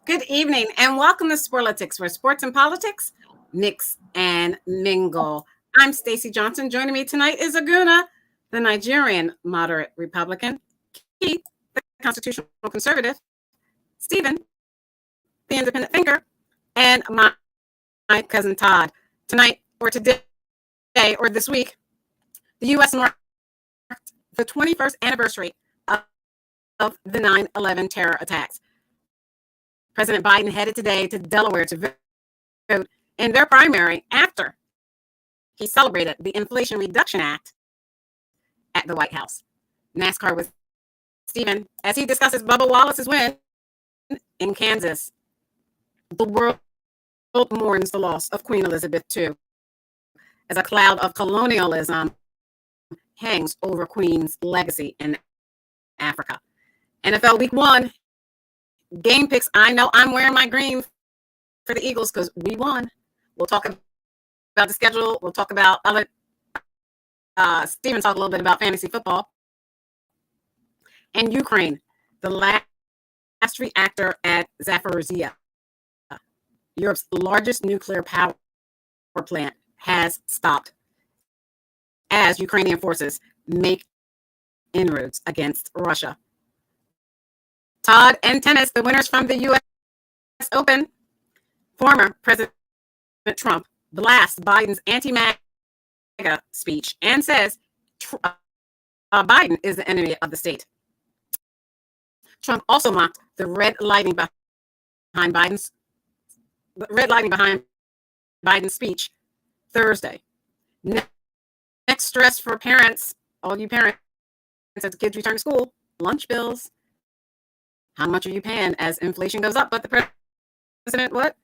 Good evening and welcome to Sporlitics, where sports and politics mix and mingle. I'm Stacey Johnson. Joining me tonight is Aguna, the Nigerian moderate Republican, Keith, the constitutional conservative, Stephen, the independent thinker, and my cousin Todd. Tonight or today or this week, the U.S. marked the 21st anniversary of the 9/11 terror attacks. President Biden headed today to Delaware to vote in their primary after he celebrated the Inflation Reduction Act at the White House. NASCAR with Stephen as he discusses Bubba Wallace's win in Kansas. The world mourns the loss of Queen Elizabeth II as a cloud of colonialism hangs over Queen's legacy in Africa. NFL Week 1. Game picks. I know I'm wearing my green for the Eagles because we won. We'll talk about the schedule. We'll talk about other. Stephen talked a little bit about fantasy football. And Ukraine, the last reactor at Zaporizhia, Europe's largest nuclear power plant, has stopped as Ukrainian forces make inroads against Russia. Todd and tennis, the winners from the U.S. Open. Former President Trump blasts Biden's anti-MAGA speech and says Biden is the enemy of the state. Trump also mocked the red lighting behind Biden's speech Thursday. Next stress for parents, all you parents as kids return to school, lunch bills. How much are you paying as inflation goes up? But the president, what?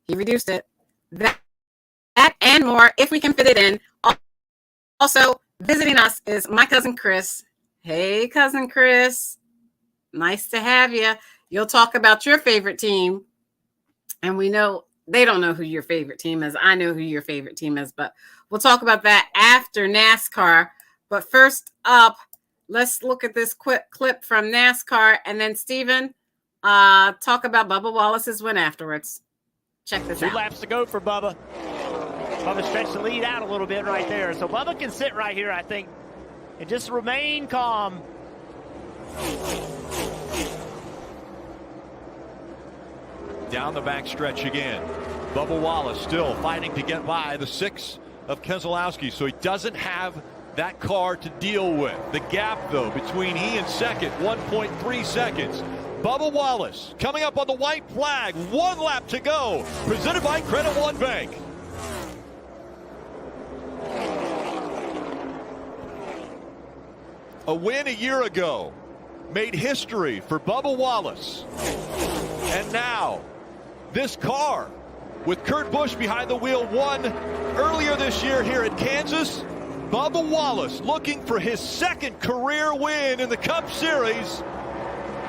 He reduced it. That and more, if we can fit it in. Also, visiting us is my cousin Chris. Hey, cousin Chris. Nice to have you. You'll talk about your favorite team. And we know they don't know who your favorite team is. I know who your favorite team is, but we'll talk about that after NASCAR. But first up, let's look at this quick clip from NASCAR, and then Stephen, talk about Bubba Wallace's win afterwards. Check this out. 2 laps to go for Bubba. Bubba stretched the lead out a little bit right there. So Bubba can sit right here, I think, and just remain calm. Down the back stretch again. Bubba Wallace still fighting to get by the 6 of Keselowski, so he doesn't have that car to deal with. The gap, though, between he and second, 1.3 seconds. Bubba Wallace coming up on the white flag. 1 lap to go. Presented by Credit One Bank. A win a year ago made history for Bubba Wallace. And now, this car with Kurt Busch behind the wheel won earlier this year here at Kansas. Bubba Wallace looking for his 2nd career win in the Cup Series.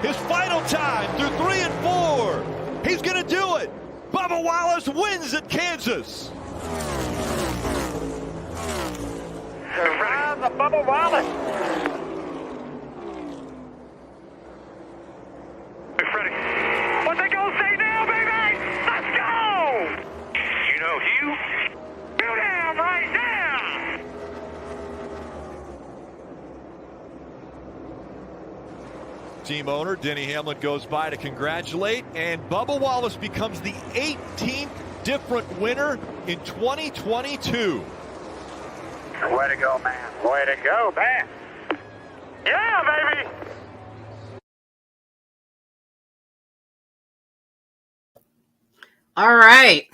His final time through 3 and 4. He's going to do it. Bubba Wallace wins at Kansas. Surprise, Bubba Wallace. Ready. What they gonna say now, baby? Let's go! You know Hugh? Go down right now! Team owner Denny Hamlin goes by to congratulate, and Bubba Wallace becomes the 18th different winner in 2022. Way to go, man. Way to go, man. Yeah, baby! All right.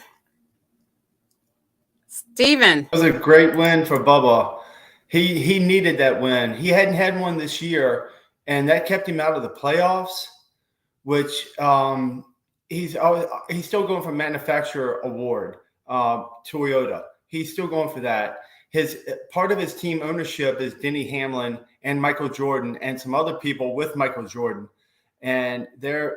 Stephen. It was a great win for Bubba. He needed that win. He hadn't had one this year, and that kept him out of the playoffs, which he's still going for manufacturer award, Toyota. He's still going for that. His part of his team ownership is Denny Hamlin and Michael Jordan and some other people with Michael Jordan, and they're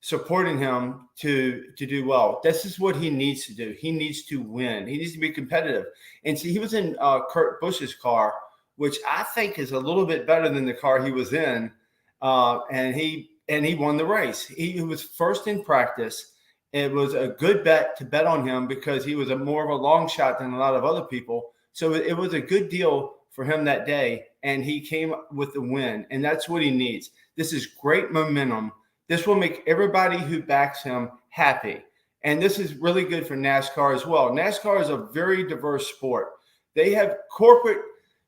supporting him to do well. This is what he needs to do. He needs to win. He needs to be competitive. And see, he was in Kurt Busch's car, which I think is a little bit better than the car he was in. And he and he won the race. He was first in practice. It was a good bet to bet on him because he was more of a long shot than a lot of other people. So it was a good deal for him that day, and he came with the win, and that's what he needs. This is great momentum. This will make everybody who backs him happy, and this is really good for NASCAR as well. NASCAR is a very diverse sport. They have corporate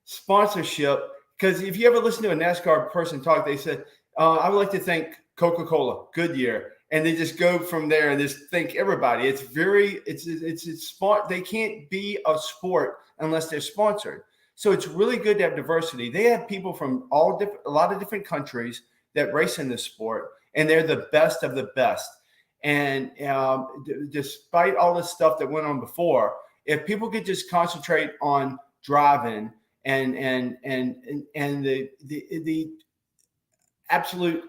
sponsorship, because if you ever listen to a NASCAR person talk, they said, I would like to thank Coca-Cola, Goodyear, and they just go from there and just thank everybody. It's smart. They can't be a sport unless they're sponsored. So it's really good to have diversity. They have people from a lot of different countries that race in this sport, and they're the best of the best. And despite all the stuff that went on before, if people could just concentrate on driving and the absolute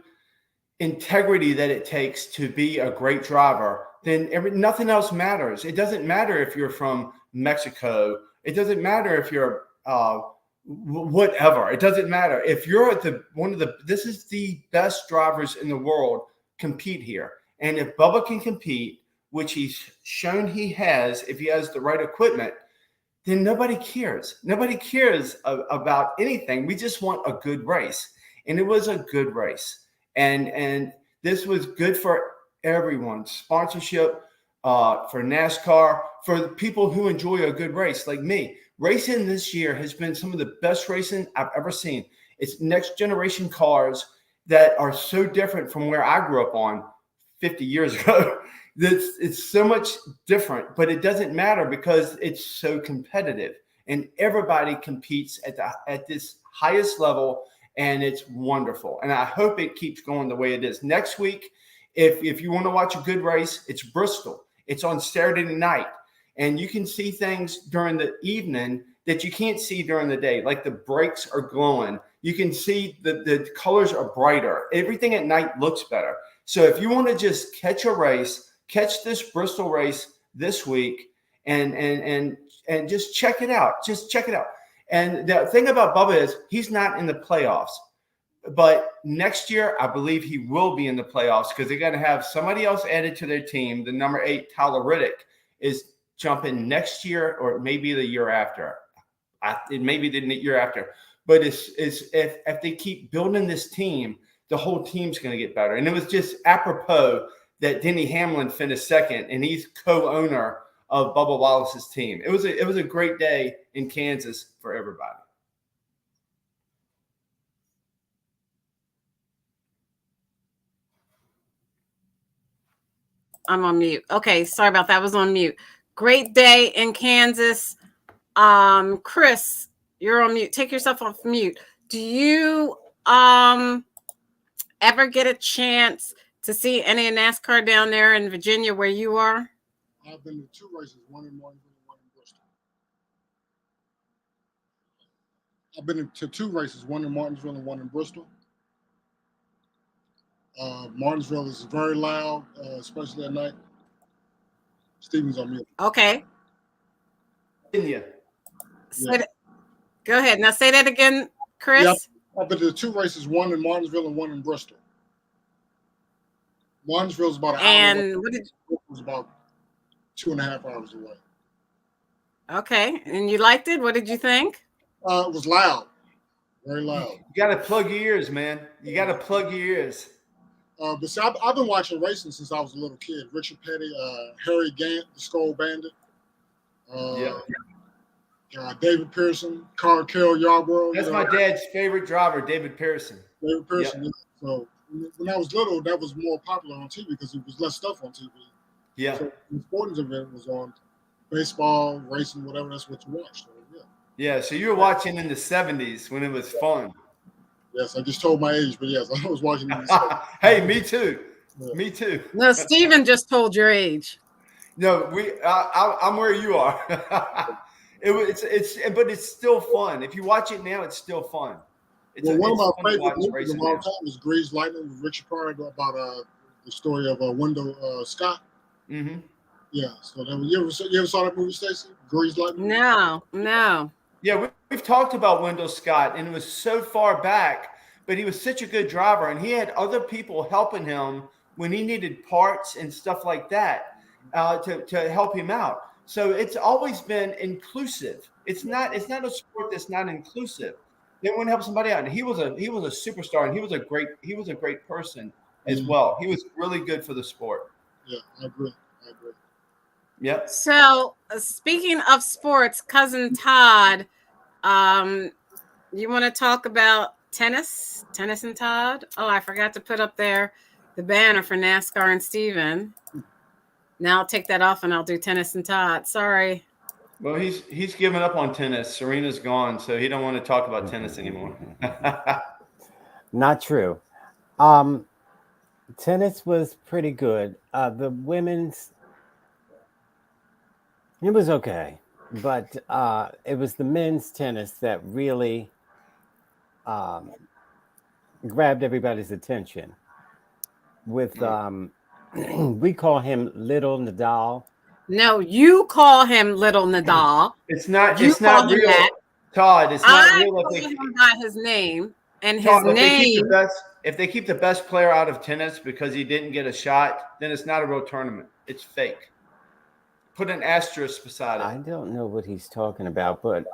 integrity that it takes to be a great driver, then nothing else matters. It doesn't matter if you're from Mexico. It doesn't matter if you're whatever. It doesn't matter if you're at this is the best drivers in the world compete here. And if Bubba can compete, which he's shown he has, if he has the right equipment, then nobody cares. Nobody cares about anything. We just want a good race. And it was a good race. And this was good for everyone. Sponsorship, for NASCAR, for the people who enjoy a good race like me. Racing this year has been some of the best racing I've ever seen. It's next generation cars that are so different from where I grew up on 50 years ago. It's so much different, but it doesn't matter because it's so competitive, and everybody competes at this highest level, and it's wonderful. And I hope it keeps going the way it is. Next week, if you want to watch a good race, it's Bristol. It's on Saturday night, and you can see things during the evening that you can't see during the day. Like the brakes are glowing. You can see the colors are brighter. Everything at night looks better. So if you want to just catch a race, catch this Bristol race this week and just check it out. Just check it out. And the thing about Bubba is he's not in the playoffs. But next year, I believe he will be in the playoffs because they're going to have somebody else added to their team. The number 8, Tyler Riddick, is jumping next year or maybe the year after. It may be the year after. But if they keep building this team, the whole team's going to get better. And it was just apropos that Denny Hamlin finished second, and he's co-owner of Bubba Wallace's team. It was a great day in Kansas for everybody. I'm on mute. Okay, sorry about that. I was on mute. Great day in Kansas. Chris, you're on mute. Take yourself off mute. Do you ever get a chance to see any NASCAR down there in Virginia where you are? I've been to 2 races, one in Martinsville and one in Bristol. I've been to 2 races, one in Martinsville and one in Bristol. Martinsville is very loud, especially at night. Stephen's on mute. Okay. Virginia. Yeah. Go ahead. Now say that again, Chris. Yeah, I've been to 2 races, one in Martinsville and one in Bristol. Martinsville is about an hour. And away. It was about 2.5 hours away. Okay. And you liked it? What did you think? It was loud. Very loud. You got to plug your ears, man. You got to plug your ears. But see, I've been watching racing since I was a little kid. Richard Petty, Harry Gant, the Skull Bandit. David Pearson, Carl Yarborough. That's my dad's favorite driver, David Pearson. David Pearson. Yep. Yeah. So when I was little, that was more popular on TV because there was less stuff on TV. Yeah. So the sporting event was on baseball, racing, whatever. That's what you watched. So, yeah. Yeah. So you were watching in the 70s when it was fun. Yes, I just told my age, but yes, I was watching in the 70s. Hey, me too. Yeah. Me too. No, Stephen just told your age. No, I'm where you are. But it's still fun. If you watch it now, it's still fun. One of my favorite movies of all time is Greased Lightning with Richard Pryor about the story of Wendell Scott. Mm-hmm. Yeah. So you ever saw that movie, Stacey? Greased Lightning? No. Yeah, we've talked about Wendell Scott, and it was so far back. but he was such a good driver, and he had other people helping him when he needed parts and stuff like that to help him out. So it's always been inclusive. It's not a sport that's not inclusive. They want to help somebody out. And he was a superstar, and he was a great person as well. He was really good for the sport. Yeah, I agree. Yep. So speaking of sports, cousin Todd, you want to talk about tennis and Todd? Oh, I forgot to put up there the banner for NASCAR and Steven. Now I'll take that off and I'll do tennis and Todd. Sorry. Well, he's given up on tennis. Serena's gone, so he don't want to talk about tennis anymore. Not true. Tennis was pretty good. The women's, it was okay, but it was the men's tennis that really grabbed everybody's attention. With we call him Little Nadal. No, you call him Little Nadal. It's not. You It's not real, that. Todd. It's not I real. call him by his name, and Todd, his name. if they keep the best player out of tennis because he didn't get a shot, then it's not a real tournament. It's fake. Put an asterisk beside it. I don't know what he's talking about, but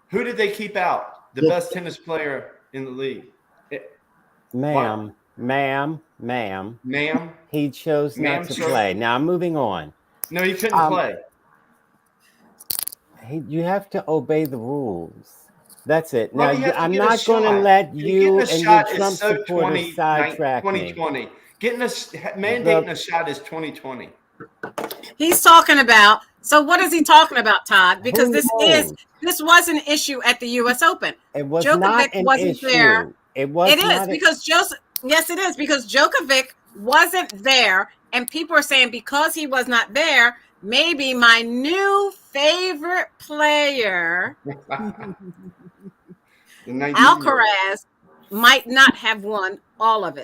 who did they keep out? The best tennis player in the league. Ma'am. He chose not to play. Now I'm moving on. No, he couldn't play. You have to obey the rules. That's it. Well, now I'm not going to let you and your Trump supporters sidetrack me. 2020. Mandating a shot is 2020. He's talking about. So what is he talking about, Todd? Because this was an issue at the U.S. Open. It was Djokovic not an wasn't issue. there. It was. It is because Yes, it is because Djokovic wasn't there, and people are saying because he was not there, maybe my new favorite player, Alcaraz, might not have won all of it.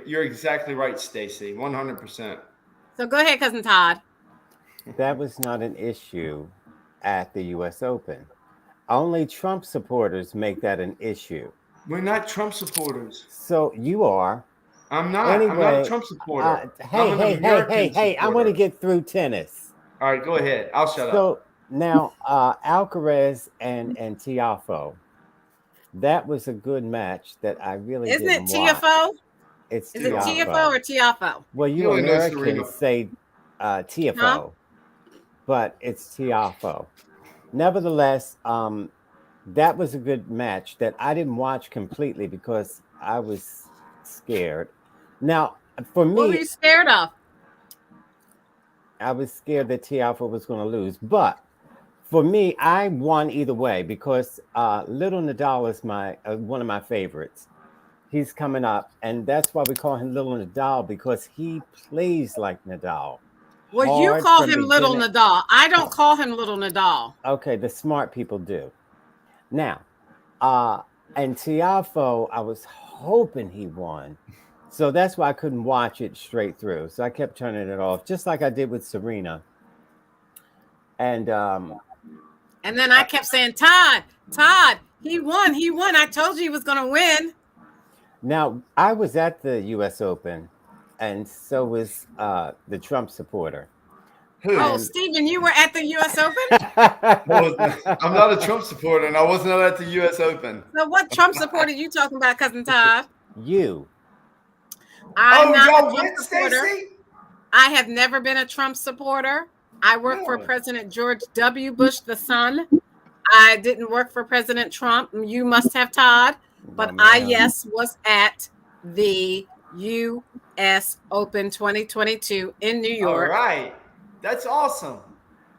You're exactly right, Stacey. 100%. So go ahead, cousin Todd. That was not an issue at the U.S. Open. Only Trump supporters make that an issue. We're not Trump supporters. So you are. I'm not. Anyway, I'm not a Trump supporter. Hey! I want to get through tennis. All right, go ahead. I'll shut up. So now, Alcaraz and Tiafoe, that was a good match that I really Isn't didn't it watch. Tiafoe? Is it Tiafoe or Tiafoe? Well, you Americans say Tiafoe, but it's Tiafoe. Nevertheless, that was a good match that I didn't watch completely because I was scared. Now, for me, what were you scared of? I was scared that Tiafoe was going to lose. But for me, I won either way because Little Nadal is one of my favorites. He's coming up, and that's why we call him Little Nadal because he plays like Nadal. Well, you call him Little Nadal. I don't call him Little Nadal. Okay, the smart people do. Now, and Tiafoe, I was hoping he won. So that's why I couldn't watch it straight through. So I kept turning it off, just like I did with Serena. And then I kept saying, Todd, he won. I told you he was going to win. Now, I was at the U.S. Open, and so was the Trump supporter. Oh, Stephen, you were at the U.S. Open? I'm not a Trump supporter, and I was not at the U.S. Open. So what Trump supporter are you talking about, cousin Todd? You. I'm not a Trump supporter. I have never been a Trump supporter. I work for President George W. Bush, the son. I didn't work for President Trump. You must have, Todd. But I was at the U.S. Open 2022 in New York. All right. That's awesome.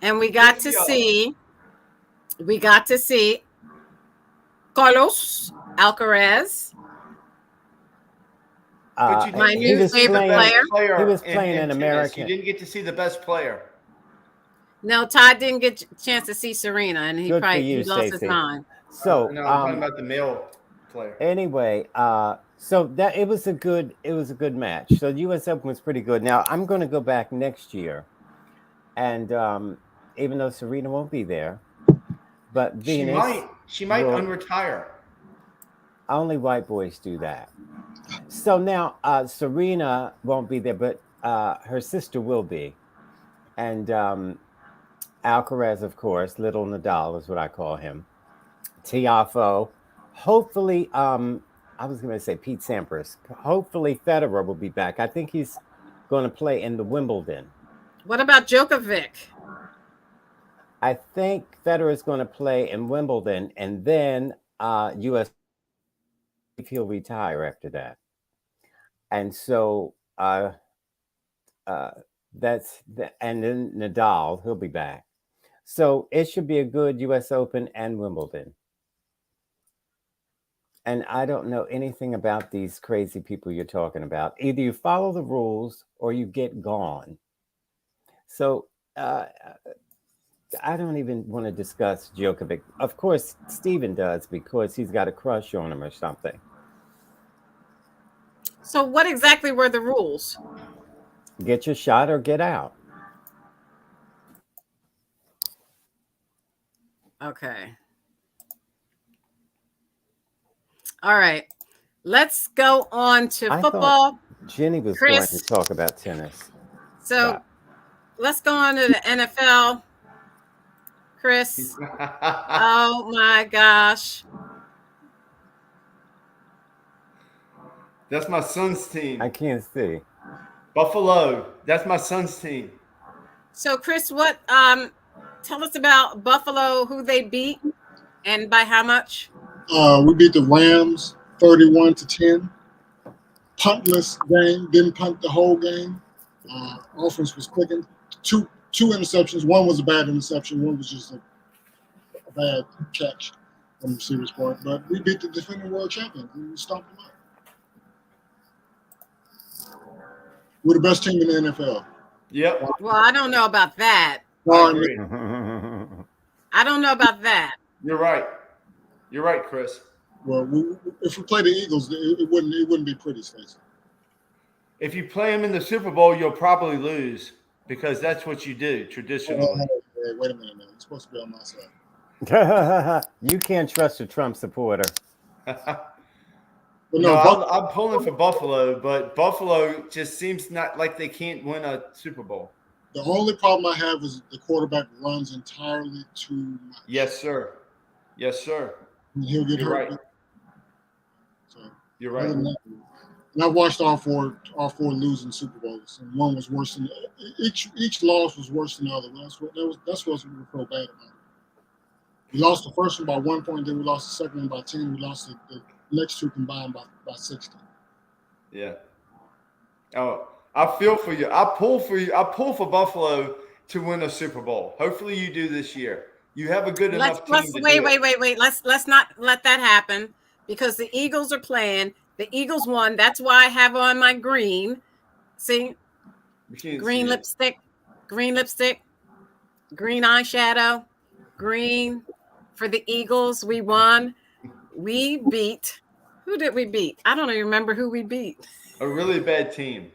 And we got to see Carlos Alcaraz. My new favorite player. He was playing in American. You didn't get to see the best player. No, Todd didn't get a chance to see Serena, and he lost his mind. So no, I'm talking about the male player. Anyway, so that it was a good match. So the U.S. Open was pretty good. Now I'm going to go back next year, and even though Serena won't be there, but Venus she might unretire. Only white boys do that. So now Serena won't be there, but her sister will be. And Alcaraz, of course, little Nadal is what I call him. Tiafo. Hopefully, I was going to say Pete Sampras. Hopefully, Federer will be back. I think he's going to play in the Wimbledon. What about Djokovic? I think Federer is going to play in Wimbledon, and then U.S. he'll retire after that. And so that's and then Nadal, he'll be back. So it should be a good U.S. Open and Wimbledon. And I don't know anything about these crazy people you're talking about. Either you follow the rules or you get gone. So I don't even want to discuss Djokovic. Of course, Steven does because he's got a crush on him or something. So what exactly were the rules? Get your shot or get out. Okay. All right. Let's go on to football. Jenny was Chris, going to talk about tennis. So let's go on to the NFL. Chris. Oh my gosh. That's my son's team. I can't see. Buffalo. That's my son's team. So Chris, what tell us about Buffalo, who they beat and by how much? We beat the Rams 31-10. Puntless game, didn't punt the whole game. Offense was clicking. Two interceptions. One was a bad interception. One was just a bad catch from the receiver's part. But we beat the defending world champion. We stomped them out. We're the best team in the NFL. Yep. Well, I don't know about that. I agree. I don't know about that. You're right. You're right, Chris. Well, if we play the Eagles, it wouldn't be pretty, Stacey. If you play them in the Super Bowl, you'll probably lose because that's what you do traditionally. Hey, wait a minute, man. You're supposed to be on my side. You can't trust a Trump supporter. I'm pulling for Buffalo, but Buffalo just seems not like they can't win a Super Bowl. The only problem I have is the quarterback runs entirely too much. Yes, sir. Yes, sir. And he'll get hurt. Right. So, You're right. And I watched all four losing Super Bowls, and one was worse than each loss was worse than the other. That's what we feel bad about. We lost the first one by 1 point, then we lost the second one by 10. We lost the next two combined by 60. Yeah. Oh, I feel for you. I pull for you. I pull for Buffalo to win a Super Bowl. Hopefully, you do this year. You have a good enough team. Wait. Let's not let that happen because the Eagles are playing. The Eagles won. That's why I have on my green. See, green lipstick, green eyeshadow, green for the Eagles. We won. We beat. Who did we beat? I don't even remember who we beat. A really bad team.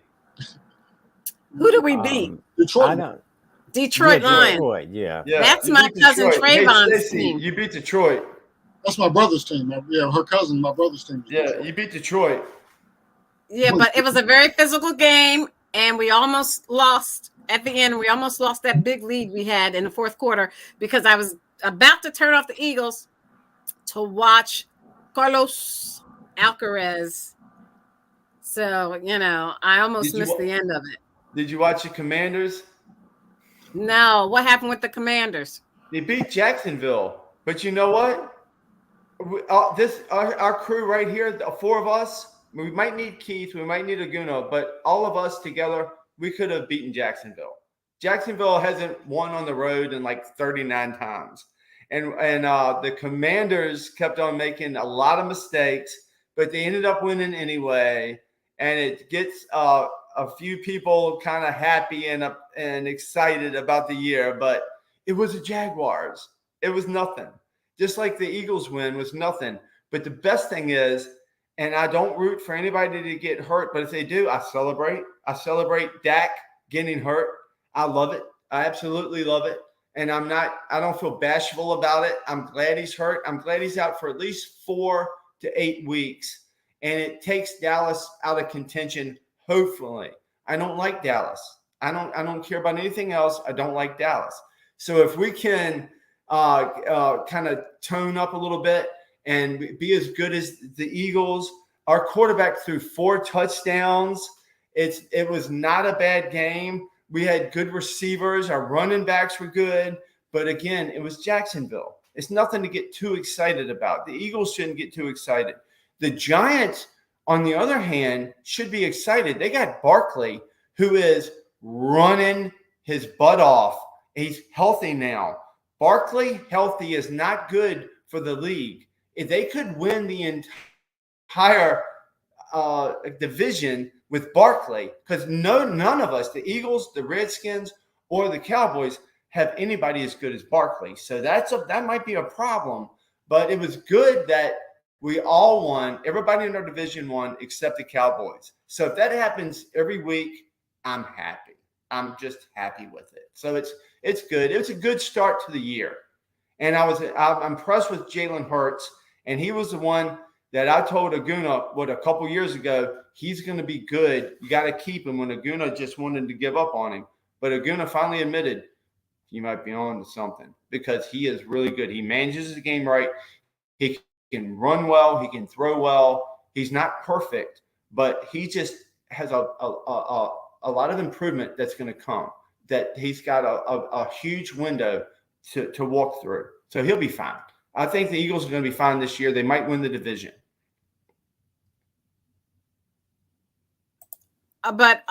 Who did we beat? Detroit. Detroit Lions. Detroit, yeah. That's my cousin Trayvon's team. You beat Detroit. That's my brother's team. Yeah, her cousin, my brother's team. Yeah, you beat Detroit. Yeah, but it was a very physical game, and we almost lost at the end. We almost lost that big lead we had in the fourth quarter because I was about to turn off the Eagles to watch Carlos Alcaraz. So, I almost missed the end of it. Did you watch the Commanders? No. What happened with the Commanders? They beat Jacksonville. But you know what? Our crew right here, the four of us, we might need Keith, we might need Aguna, but all of us together, we could have beaten Jacksonville. Jacksonville hasn't won on the road in like 39 times. And the Commanders kept on making a lot of mistakes, but they ended up winning anyway. And it gets a few people kind of happy and excited about the year, but it was the Jaguars. It was nothing. Just like the Eagles win was nothing. But the best thing is, and I don't root for anybody to get hurt, but if they do, I celebrate. I celebrate Dak getting hurt. I love it. I absolutely love it. And I don't feel bashful about it. I'm glad he's hurt. I'm glad he's out for at least 4 to 8 weeks, and it takes Dallas out of contention. Hopefully, I don't like Dallas. I don't care about anything else. I don't like Dallas. So if we can kind of tone up a little bit and be as good as the Eagles, our quarterback threw 4 touchdowns. It was not a bad game. We had good receivers. Our running backs were good. But again, it was Jacksonville. It's nothing to get too excited about. The Eagles shouldn't get too excited. The Giants, on the other hand, should be excited. They got Barkley, who is running his butt off. He's healthy now. Barkley healthy is not good for the league. If they could win the entire division with Barkley, because none of us, the Eagles, the Redskins, or the Cowboys, have anybody as good as Barkley. So that might be a problem. But it was good that we all won. Everybody in our division won except the Cowboys. So if that happens every week, I'm happy. I'm just happy with it. So it's good. It was a good start to the year. And I'm impressed with Jalen Hurts. And he was the one that I told Aguna a couple years ago, he's going to be good. You got to keep him, when Aguna just wanted to give up on him. But Aguna finally admitted he might be on to something, because he is really good. He manages the game right. He can run well. He can throw well. He's not perfect, but he just has a lot of improvement that's going to come, that he's got a huge window to walk through. So he'll be fine. I think the Eagles are going to be fine this year. They might win the division. But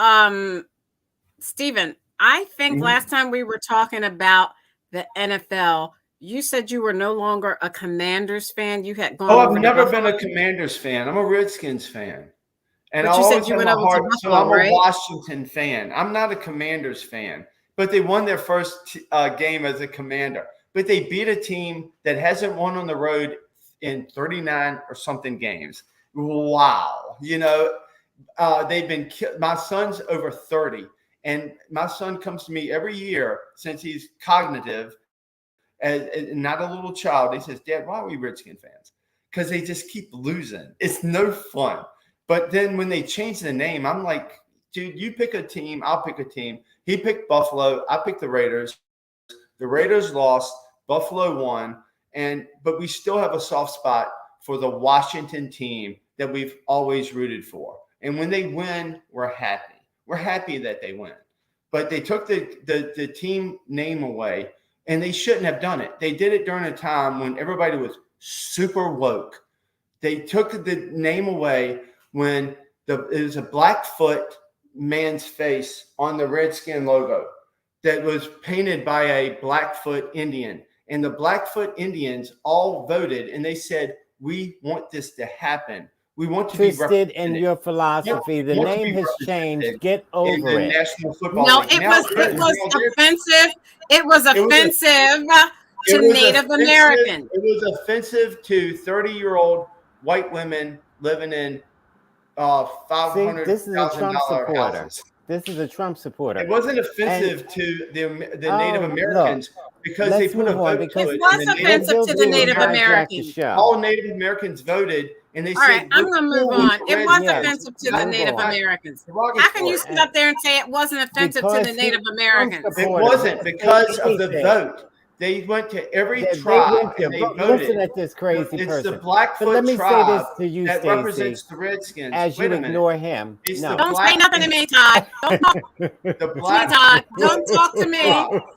Stephen, I think last time we were talking about the NFL, you said you were no longer a Commanders fan. You had gone. I've never been a Commanders fan. I'm a Redskins fan. And but you said you went over to Buffalo, so I'm right? a Washington fan. I'm not a Commanders fan. But they won their first game as a Commander. But they beat a team that hasn't won on the road in 39 or something games. Wow. They've been – my son's over 30. And my son comes to me every year since he's cognitive, and not a little child. He says, Dad, why are we Redskin fans? Because they just keep losing. It's no fun. But then when they change the name, I'm like, dude, you pick a team, I'll pick a team. He picked Buffalo. I picked the Raiders. The Raiders lost. Buffalo won. But we still have a soft spot for the Washington team that we've always rooted for. And when they win, we're happy. We're happy that they win. But they took the team name away, and they shouldn't have done it. They did it during a time when everybody was super woke. They took the name away when it was a Blackfoot man's face on the Redskin logo that was painted by a Blackfoot Indian. And the Blackfoot Indians all voted, and they said, we want this to happen. We want to twisted be represented in your philosophy. The name has changed. Get over it. National Football No, League. it was offensive. It was offensive to Native Americans. It was offensive to 30-year-old white women living in $500,000 this is a Trump supporter. houses. This is a Trump supporter. It wasn't offensive to the Native Americans because they put a vote to it. It was offensive to the Native Americans. All Native Americans voted, and they said, all right, I'm going to move on. It was offensive to the Native on. Americans. How can you sit up there and say it wasn't offensive to the Native Americans? It wasn't because of the vote. They went to every tribe and they voted. Listen at this crazy it's person. the Blackfoot let me tribe say this to you, that Stacey, represents the Redskins. as you ignore him. No. Don't say nothing to me, Todd. Don't talk to me, Todd. Don't talk to me.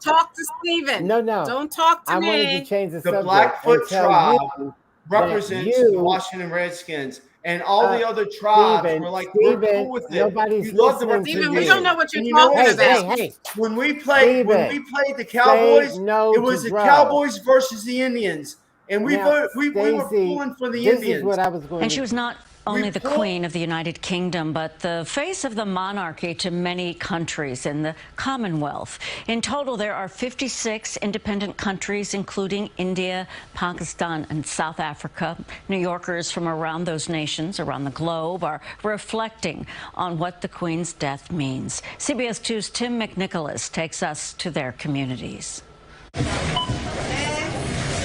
Talk to Stephen. No. Don't talk to me. I wanted to change the subject. The Blackfoot tribe you represents the Washington Redskins. And all the other tribes were like, we're cool with it. Nobody's Stephen, we don't know what you're talking about. Hey. When we played the Cowboys, it was the Cowboys versus the Indians. And we were pulling for the Indians. This is what I was going and she was not only the Queen of the United Kingdom, but the face of the monarchy to many countries in the Commonwealth. In total, there are 56 independent countries, including India, Pakistan, and South Africa. New Yorkers from around those nations, around the globe, are reflecting on what the Queen's death means. CBS 2's Tim McNicholas takes us to their communities.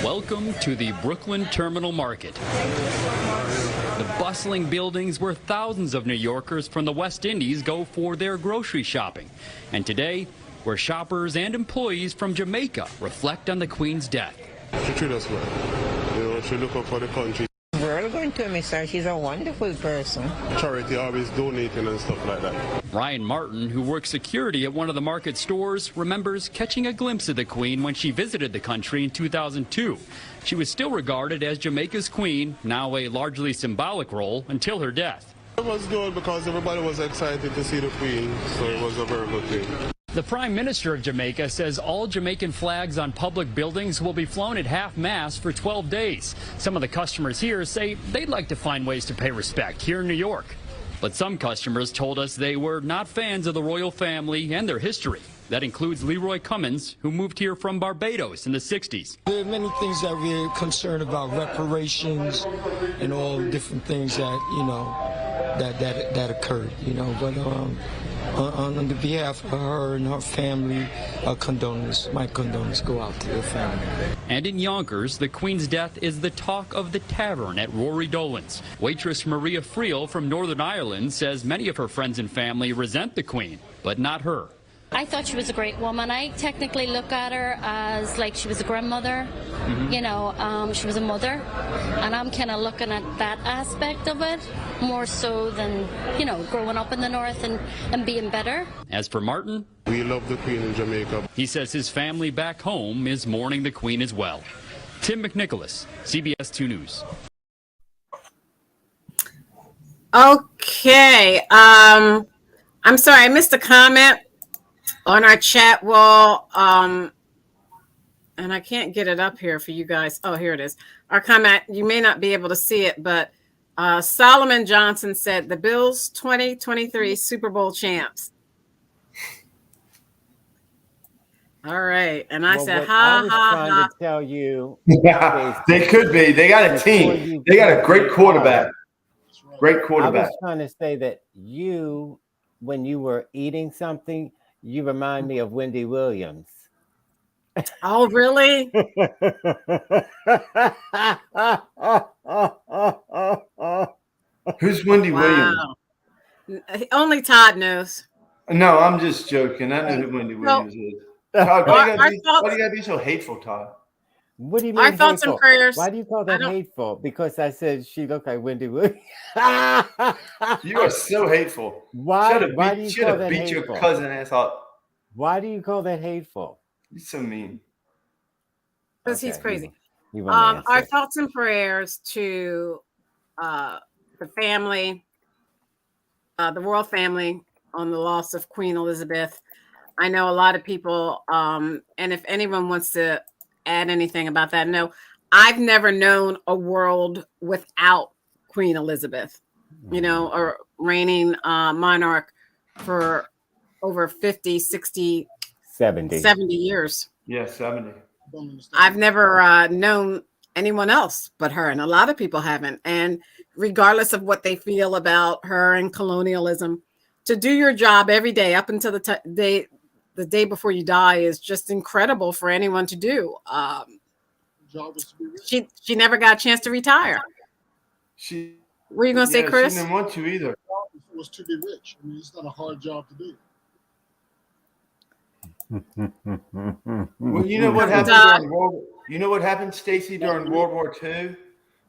Welcome to the Brooklyn Terminal Market. The bustling buildings where thousands of New Yorkers from the West Indies go for their grocery shopping. And today, where shoppers and employees from Jamaica reflect on the Queen's death. She treated us well. You know, she look up for the country. We're going to miss her. She's a wonderful person. Charity always donating and stuff like that. Ryan Martin, who works security at one of the market stores, remembers catching a glimpse of the Queen when she visited the country in 2002. She was still regarded as Jamaica's queen, now a largely symbolic role, until her death. It was good because everybody was excited to see the Queen, so it was a very good thing. The Prime Minister of Jamaica says all Jamaican flags on public buildings will be flown at half-mast for 12 days. Some of the customers here say they'd like to find ways to pay respect here in New York. But some customers told us they were not fans of the royal family and their history. That includes Leroy Cummins, who moved here from Barbados in the 60s. There are many things that we're concerned about, reparations and all different things that, you know, that occurred, you know, but on the behalf of her and her family, my condolences go out to their family. And in Yonkers, the Queen's death is the talk of the tavern at Rory Dolan's. Waitress Maria Friel from Northern Ireland says many of her friends and family resent the Queen, but not her. I thought she was a great woman. I technically look at her as like she was a grandmother, you know, she was a mother, and I'm kind of looking at that aspect of it more so than, you know, growing up in the North and being better. As for Martin, we love the Queen in Jamaica. He says his family back home is mourning the Queen as well. Tim McNicholas, CBS 2 News. Okay. I'm sorry, I missed a comment on our chat wall, and I can't get it up here for you guys. Oh, here it is. Our comment, you may not be able to see it, but Solomon Johnson said the Bills 2023 Super Bowl champs. All right. And I said, I was trying to tell you. Yeah, they could be. They got a team. They got a great quarterback. Great quarterback. I was trying to say that you, when you were eating something, you remind me of Wendy Williams. Oh, really? Who's Wendy Williams? Only Todd knows. No, I'm just joking. I know who Wendy Williams is. Todd, why do you gotta be so hateful, Todd? What do you mean? Our thoughts and prayers. Why do you call that hateful? Because I said she looked like Wendy Williams. You are so hateful. Why do you call that hateful? Should have beat your cousin ass up. Why do you call that hateful? You're so mean. Because he's crazy. Our thoughts and prayers to the family, the royal family, on the loss of Queen Elizabeth. I know a lot of people, and if anyone wants to add anything about that, no, I've never known a world without Queen Elizabeth, you know, or reigning monarch for over 50, 60, 70 years. Yeah, 70. I've never known anyone else but her, and a lot of people haven't. And regardless of what they feel about her and colonialism, to do your job every day up until the day before you die is just incredible for anyone to do. She never got a chance to retire. Were you going to say, Chris? She didn't want to either. It was to be rich. I mean, it's not a hard job to do. Well, you know what happened? You know what happened, Stacey, during World War II?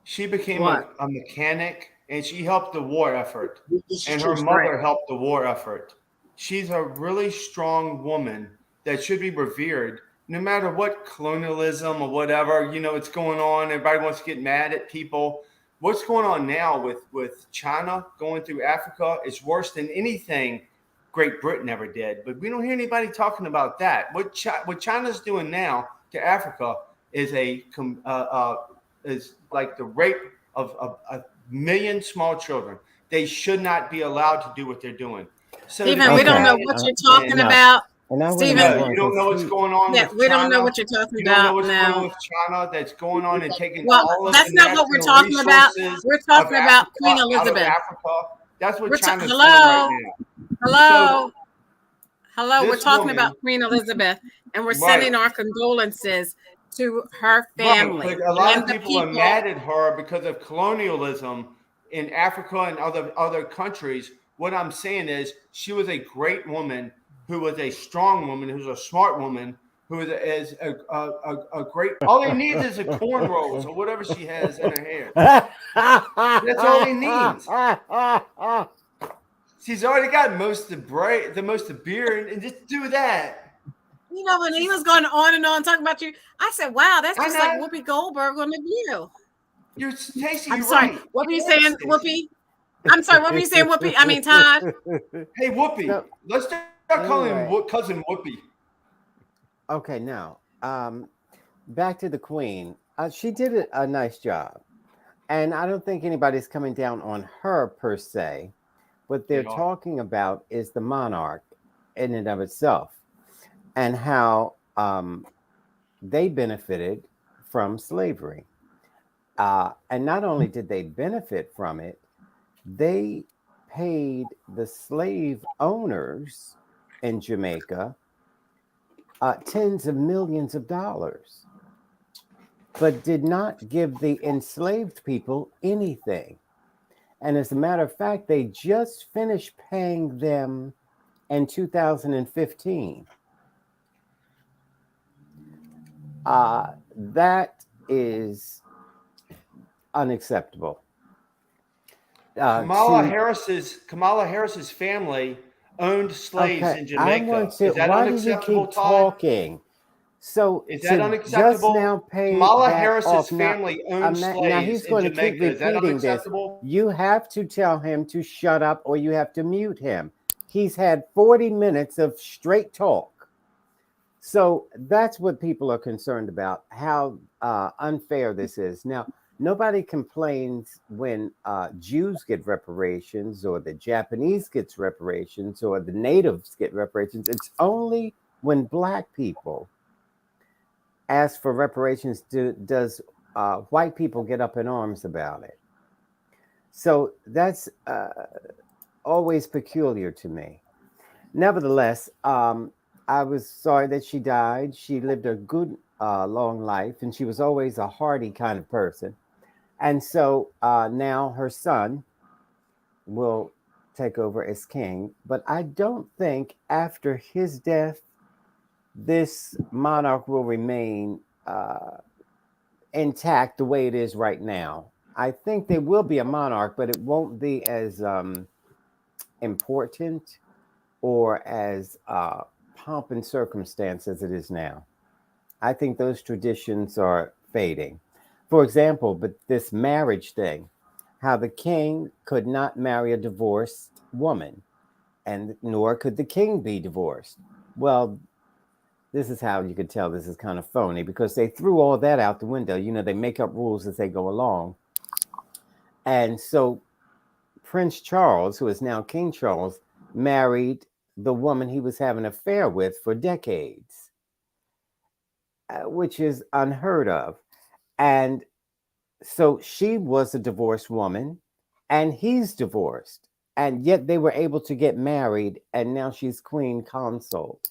She became a mechanic, and she helped the war effort. And her mother helped the war effort. She's a really strong woman that should be revered, no matter what colonialism or whatever, you know, it's going on. Everybody wants to get mad at people. What's going on now with China going through Africa is worse than anything Great Britain ever did. But we don't hear anybody talking about that. What China's doing now to Africa is is like the rape of a million small children. They should not be allowed to do what they're doing. So Stephen, we don't know what you're talking about. Stephen, you don't know what's going on. Yeah, we don't know what you're talking about. You don't know what's now. going on with China that's going on and taking all of that's the not what we're talking about. We're talking about Queen Elizabeth. Africa. That's what China's doing right now. Hello. We're talking about Queen Elizabeth, and we're sending our condolences to her family. Right, but a lot and of the people are mad at her because of colonialism in Africa and other countries. What I'm saying is, she was a great woman, who was a strong woman, who's a smart woman, who is a great. All he needs is a cornrows or whatever she has in her hair. That's all he needs. She's already got most of the beard, and just do that. You know, when he was going on and on talking about you, I said, "Wow, that's just like Whoopi Goldberg on The View." You're Stacey. I'm You're sorry. right. What were you saying, Whoopi? I'm sorry. What were you saying, Whoopi? I mean, Todd. Hey, Whoopi. So, Let's start calling him cousin Whoopi. Okay, now back to the Queen. She did a nice job, and I don't think anybody's coming down on her per se. What they're talking about is the monarch in and of itself, and how they benefited from slavery. And not only did they benefit from it, they paid the slave owners in Jamaica tens of millions of dollars, but did not give the enslaved people anything. And as a matter of fact, they just finished paying them in 2015. That is unacceptable. Kamala Harris's family owned slaves in Jamaica. Is that why unacceptable, do you keep Todd? talking? So is that unacceptable? Just now pay Kamala that Harris's off. family Now, owned slaves now he's going in to keep Jamaica. Is that repeating this. unacceptable? You have to tell him to shut up, or you have to mute him. He's had 40 minutes of straight talk. So that's what people are concerned about, how unfair this is. Now, nobody complains when Jews get reparations, or the Japanese gets reparations, or the natives get reparations. It's only when Black people ask for reparations does white people get up in arms about it. So that's always peculiar to me. Nevertheless, I was sorry that she died. She lived a good long life, and she was always a hearty kind of person. And so now her son will take over as king. But I don't think after his death, this monarch will remain intact the way it is right now. I think there will be a monarch, but it won't be as important or as pomp and circumstance as it is now. I think those traditions are fading. For example, but this marriage thing, how the king could not marry a divorced woman, and nor could the king be divorced. Well, this is how you could tell this is kind of phony, because they threw all that out the window. You know, they make up rules as they go along. And so Prince Charles, who is now King Charles, married the woman he was having an affair with for decades, which is unheard of. And so she was a divorced woman, and he's divorced. And yet they were able to get married, and now she's queen consort.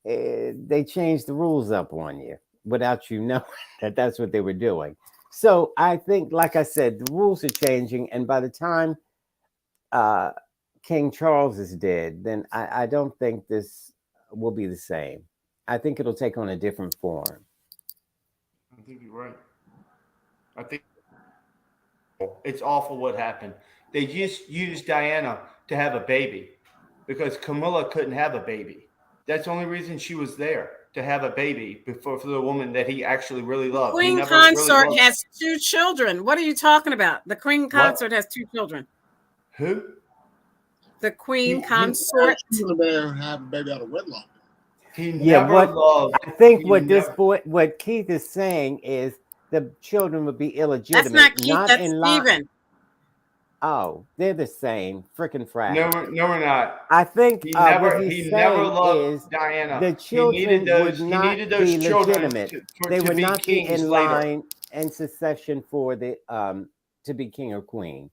They changed the rules up on you without you knowing that that's what they were doing. So I think, like I said, the rules are changing, and by the time King Charles is dead, then I don't think this will be the same. I think it'll take on a different form. I think you're right. I think it's awful what happened. They just used Diana to have a baby because Camilla couldn't have a baby. That's the only reason she was there, to have a baby for the woman that he actually really loved. Queen consort has 2 children. What are you talking about? The queen consort has 2 children. Who? The queen consort. He was there and have a baby out of wedlock. He never loved. I think what Keith is saying is the children would be illegitimate. That's not Keith. That's Stephen. Oh, they're the same. Frickin' frack. No, we're not. I think he never loved Diana. The children would not be legitimate. They would not be in line and succession for the to be king or queen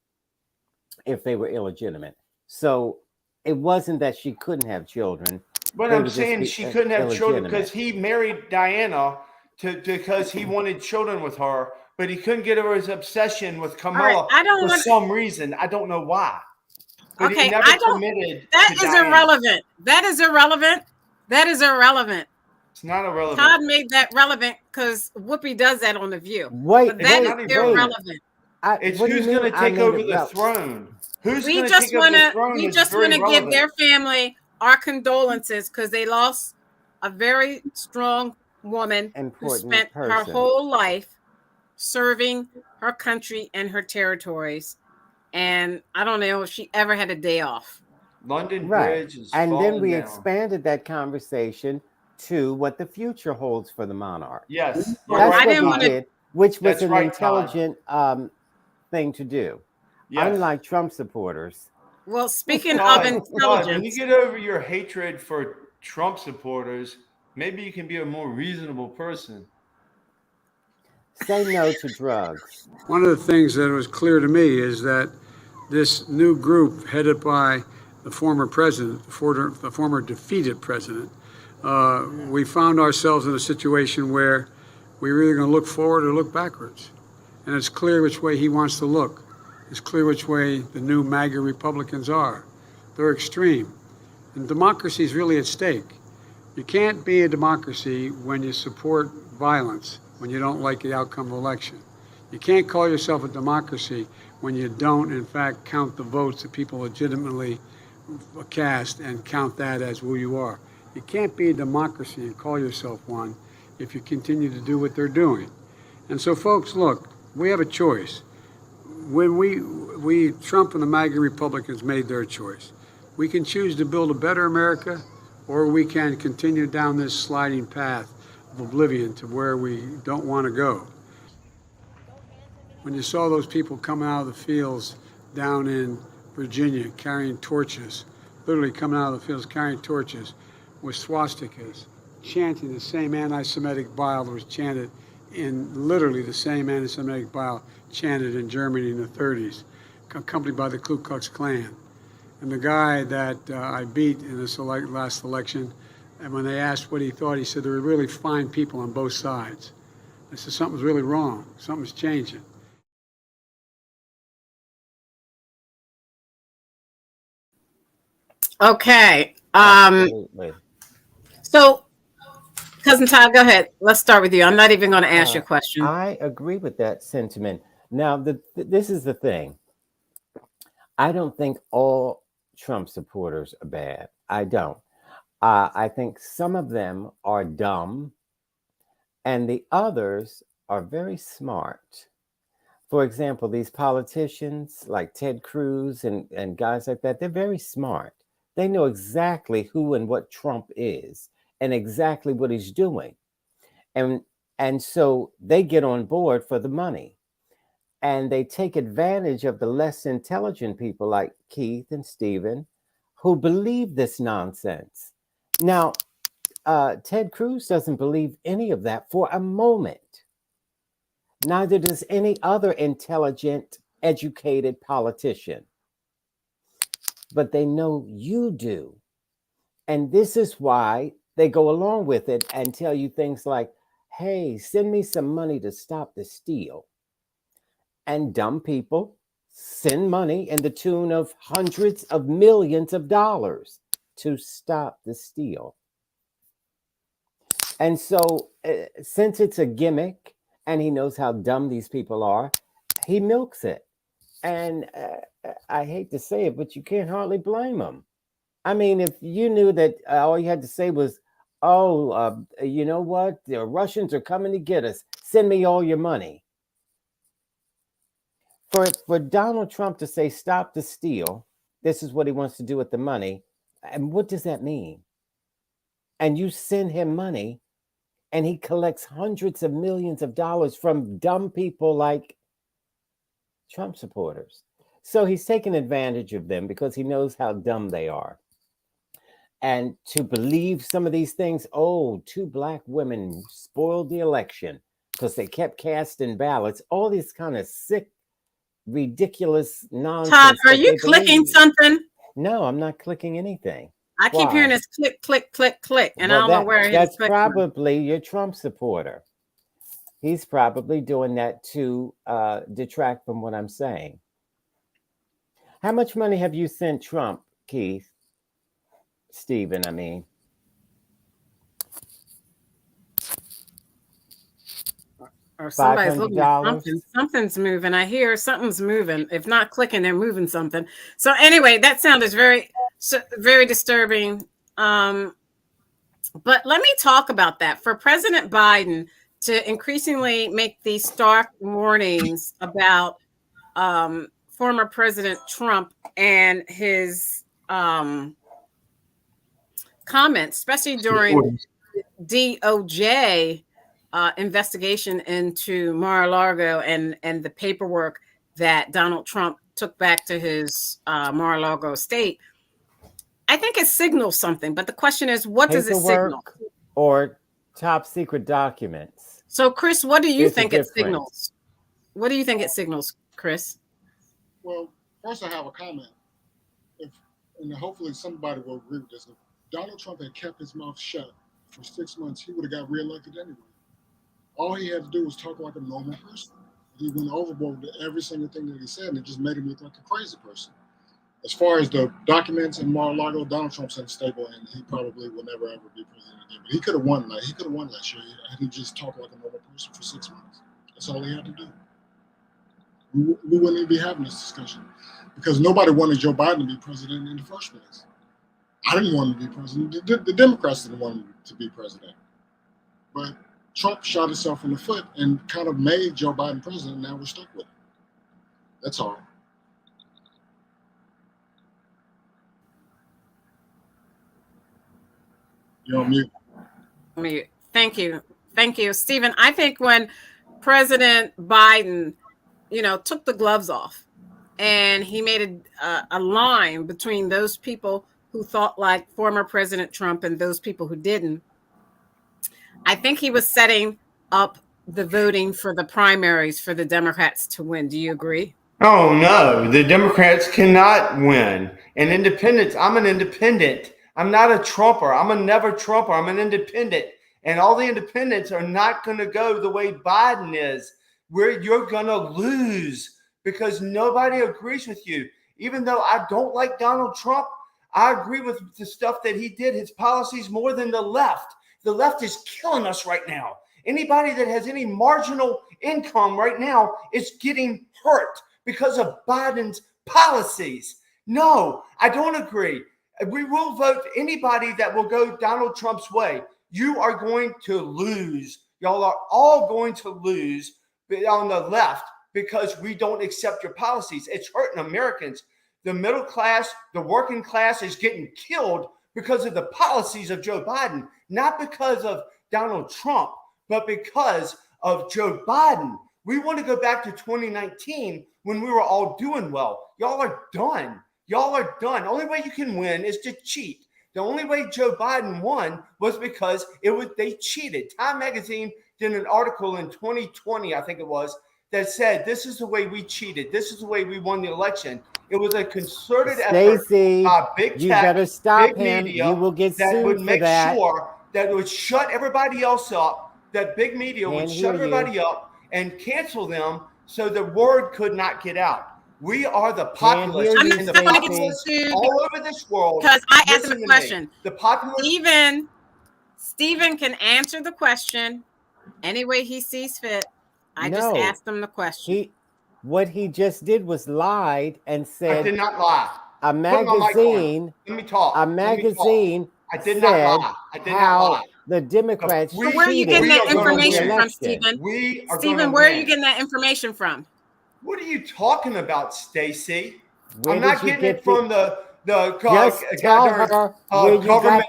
if they were illegitimate. So it wasn't that she couldn't have children. But I'm saying she couldn't have children because he married Diana because he wanted children with her, but he couldn't get over his obsession with Kamala right, some reason. I don't know why. But okay, he never committed. That to is Diana. irrelevant. That is irrelevant. That is irrelevant. It's not irrelevant. Todd made that relevant because Whoopi does that on The View. Wait, but that is irrelevant. It's who's going to take over the throne. Who's going to take over the throne? We just want to give their family our condolences because they lost a very strong woman who spent her whole life serving her country and her territories. And I don't know if she ever had a day off. London Bridge is and then we down. expanded that conversation to what the future holds for the monarch. Yes, that's what we did, which was an intelligent thing to do. Yes. Unlike Trump supporters. Well, speaking of intelligence, when you get over your hatred for Trump supporters, maybe you can be a more reasonable person. Say no to drugs. One of the things that was clear to me is that this new group headed by the former president, the former defeated president, we found ourselves in a situation where we were either going to look forward or look backwards. And it's clear which way he wants to look. It's clear which way the new MAGA Republicans are. They're extreme. And democracy is really at stake. You can't be a democracy when you support violence, when you don't like the outcome of election. You can't call yourself a democracy when you don't, in fact, count the votes that people legitimately cast and count that as who you are. You can't be a democracy and call yourself one if you continue to do what they're doing. And so, folks, look, we have a choice. When we Trump and the MAGA Republicans made their choice. We can choose to build a better America, or we can continue down this sliding path of oblivion to where we don't want to go. When you saw those people coming out of the fields down in Virginia carrying torches, literally coming out of the fields carrying torches with swastikas, chanting the same anti-Semitic bile that was chanted in literally the same anti-Semitic bile chanted in Germany in the 30s, accompanied by the Ku Klux Klan. And the guy that I beat in this last election, and when they asked what he thought, he said there were really fine people on both sides. I said something's really wrong. Something's changing. Okay. So, Cousin Todd, go ahead. Let's start with you. I'm not even going to ask you a question. I agree with that sentiment. Now, this is the thing. I don't think all Trump supporters are bad. I don't. I think some of them are dumb, and the others are very smart. For example, these politicians like Ted Cruz and guys like that, they're very smart. They know exactly who and what Trump is and exactly what he's doing. And so they get on board for the money. And they take advantage of the less intelligent people like Keith and Stephen who believe this nonsense. Now, Ted Cruz doesn't believe any of that for a moment. Neither does any other intelligent, educated politician. But they know you do. And this is why they go along with it and tell you things like, hey, send me some money to stop the steal. And dumb people send money in the tune of hundreds of millions of dollars to stop the steal. And so since it's a gimmick and he knows how dumb these people are, he milks it. And I hate to say it, but you can't hardly blame him. I mean, if you knew that all you had to say was, you know what? The Russians are coming to get us. Send me all your money. For Donald Trump to say, stop the steal, this is what he wants to do with the money. And what does that mean? And you send him money and he collects hundreds of millions of dollars from dumb people like Trump supporters. So he's taking advantage of them because he knows how dumb they are. And to believe some of these things, two black women spoiled the election because they kept casting ballots, all these kind of sick, ridiculous nonsense. Todd, are you clicking something? No, I'm not clicking anything. I keep hearing this click, click, click, click, and I don't know where it is. That's probably your Trump supporter. He's probably doing that to detract from what I'm saying. How much money have you sent Trump, Keith? Stephen, I mean. Or somebody's looking at $500. something. Something's moving. I hear something's moving. If not clicking, they're moving something. So anyway, that sound is very disturbing. But let me talk about that. For President Biden to increasingly make these stark warnings about former President Trump and his comments, especially during DOJ investigation into Mar-a-Lago and the paperwork that Donald Trump took back to his Mar-a-Lago estate, I think it signals something. But the question is, what does it signal? Or top secret documents. So, Chris, what do you think it signals? What do you think it signals, Chris? Well, first I have a comment. And hopefully somebody will agree with this. If Donald Trump had kept his mouth shut for 6 months, he would have got reelected anyway. All he had to do was talk like a normal person. He went overboard with every single thing that he said, and it just made him look like a crazy person. As far as the documents in Mar-a-Lago, Donald Trump's unstable, and he probably will never ever be president again. But he could have won. He could have won last year had he just talked like a normal person for 6 months. That's all he had to do. We wouldn't even be having this discussion because nobody wanted Joe Biden to be president in the first place. I didn't want him to be president. The Democrats didn't want him to be president. But Trump shot himself in the foot and kind of made Joe Biden president. Now we're stuck with it. That's all. You're on mute. Thank you, Stephen. I think when President Biden, took the gloves off and he made a line between those people who thought like former President Trump and those people who didn't, I think he was setting up the voting for the primaries for the Democrats to win. Do you agree? Oh, no. The Democrats cannot win. And independents, I'm an independent. I'm not a Trumper. I'm a never Trumper. I'm an independent. And all the independents are not going to go the way Biden is, where you're going to lose because nobody agrees with you. Even though I don't like Donald Trump, I agree with the stuff that he did, his policies, more than the left. The left is killing us right now. Anybody that has any marginal income right now is getting hurt because of Biden's policies. No, I don't agree. We will vote anybody that will go Donald Trump's way. You are going to lose. Y'all are all going to lose on the left because we don't accept your policies. It's hurting Americans. The middle class, the working class is getting killed because of the policies of Joe Biden, not because of Donald Trump, but because of Joe Biden. We want to go back to 2019 when we were all doing well. Y'all are done. Y'all are done. The only way you can win is to cheat. The only way Joe Biden won was because they cheated. Time Magazine did an article in 2020, I think it was, that said, this is the way we cheated. This is the way we won the election. It was a concerted effort by big tech, you better stop big him. media You will get that sued would for make that. sure that it would shut everybody else up, that big media would shut everybody up and cancel them so the word could not get out. We are the populace, and the populace all over this world. Because I asked him a question. The populace. Stephen can answer the question any way he sees fit. I just asked him the question. What he just did was lied and said. I did not lie. A magazine. Let me talk. A magazine. I did not lie. I did not lie. The Democrats. So where are you getting that information from, Stephen? Stephen, where are you getting that information from? What are you talking about, Stacy? I'm not getting it from the government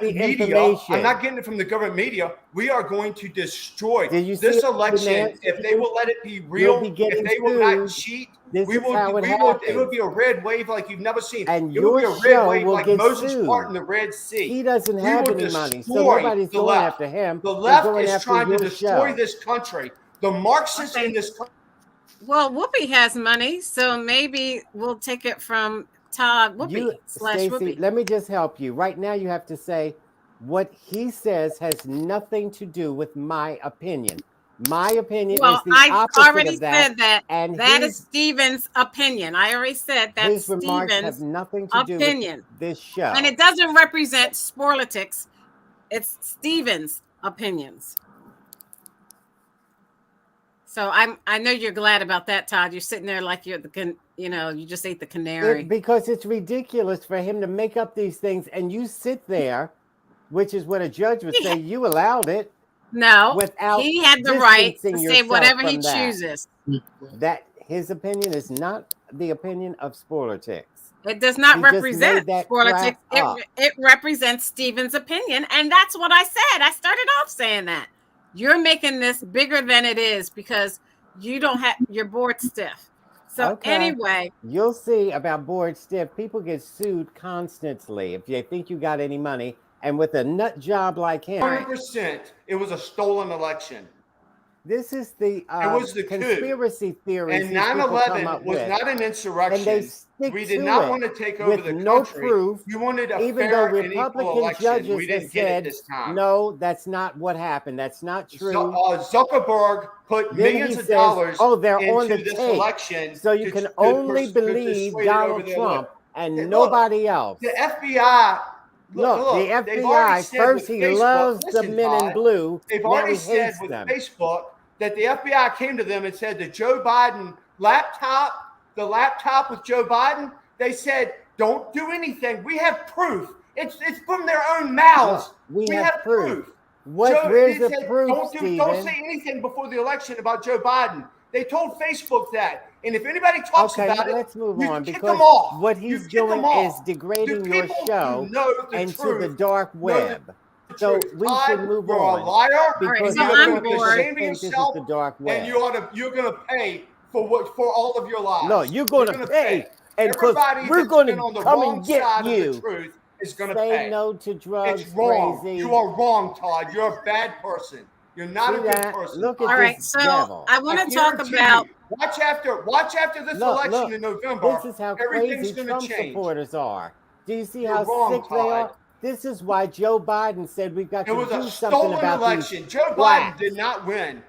media. I'm not getting it from the government media. We are going to destroy this election if they will let it be real. If they will not cheat, it will be a red wave like you've never seen. And it will be a red wave like Moses sued. parting the Red Sea. He doesn't have any money, so nobody's going after him. The left is trying to destroy this country. The Marxists in this country. Well, Whoopi has money, so maybe we'll take it from Todd Whoopi / Whoopi. Let me just help you. Right now, you have to say what he says has nothing to do with my opinion. My opinion Well, is the I opposite already of that. said that. And That is Stephen's opinion. I already said that's his remarks have Stephen's nothing to do opinion. with this show. And it doesn't represent Sporlitics. It's Stephen's opinions. So I know you're glad about that, Todd. You're sitting there like you're you just ate the canary. Because it's ridiculous for him to make up these things, and you sit there, which is what a judge would say. You allowed it. No, without he had the right to distancing say yourself whatever he from that. chooses. That his opinion is not the opinion of Sporlitics. It does not He just represent made that Sporlitics. crap up. It represents Stephen's opinion, and that's what I said. I started off saying that. You're making this bigger than it is because you're board stiff. So anyway, you'll see about board stiff. People get sued constantly if they think you got any money, and with a nut job like him, 100%, it was a stolen election. This is the conspiracy theory. And 9/11 was not an insurrection. We did not want to take over the country. No proof. We wanted a even fair though and equal Republican election. judges We didn't have get it said, this time. no, that's not what happened. That's not true. Zuckerberg put Then millions he of says, dollars they're on into the this tape. election. So you can only believe Donald Trump and nobody else. The FBI. Look, the FBI, first he loves the men in blue. They've now already he said hates with them. Facebook that the FBI came to them and said the Joe Biden laptop, the laptop with Joe Biden, they said, don't do anything. We have proof. It's from their own mouths. Look, we have proof. Where's the proof, don't say anything before the election about Joe Biden. They told Facebook that. And if anybody talks about it, let's move on, kick because them off. what he's doing is degrading your show into the dark web. So we should move You're on. a liar. Because you're I'm going to bored. shame yourself, the dark web. and you're going to pay for all of your lies. No, you're going to pay. And because we're going to come and get you. Truth is going to Say pay. no to drugs, It's wrong. crazy. You are wrong, Todd. You're a bad person. You're not a good person. Look at all right, this so devil. I want to talk about. Watch after this election in November. This is how everything's crazy going Trump to change. supporters are. Do you see You're how wrong, sick they are? This is why Joe Biden said we've got It to was do a something stolen about election. these Joe blacks. Biden did not win.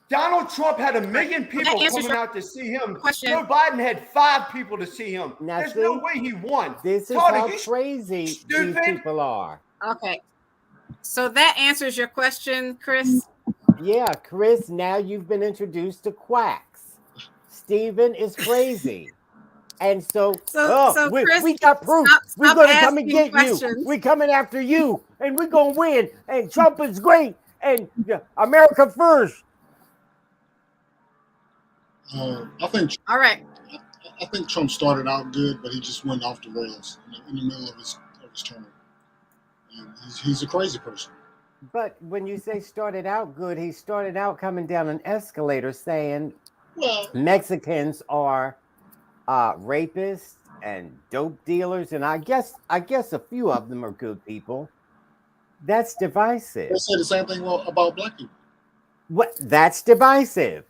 Donald Trump had 1 million people coming out to see him. Joe Biden had 5 people to see him. Now, There's no way he won. This is Todd, how are you crazy stupid? these people are. Okay, so that answers your question, Chris. Yeah, Chris, now you've been introduced to quacks. Stephen is crazy. And Chris, we got proof. We're going to come and get questions. you. We're coming after you. And we're going to win. And Trump is great. And America first. I think. All right. I think Trump started out good, but he just went off the rails in the middle of his term. And he's a crazy person. But when you say started out good, he started out coming down an escalator saying Mexicans are rapists and dope dealers, and I guess a few of them are good people. That's divisive. They say the same thing about black people. What? That's divisive.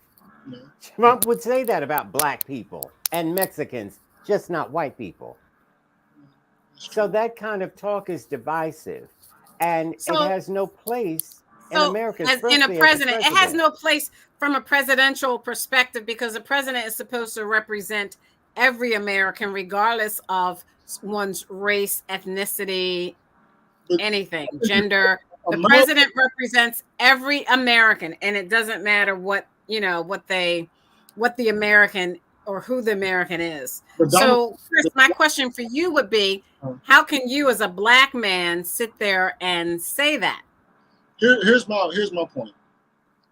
Yeah. Trump would say that about black people and Mexicans, just not white people. So that kind of talk is divisive, and it has no place in America. In a president, it has no place from a presidential perspective because a president is supposed to represent every American, regardless of one's race, ethnicity, anything, gender. The president represents every American, and it doesn't matter what the American or who the American is. So, Chris, my question for you would be, how can you as a black man sit there and say that? Here's my point.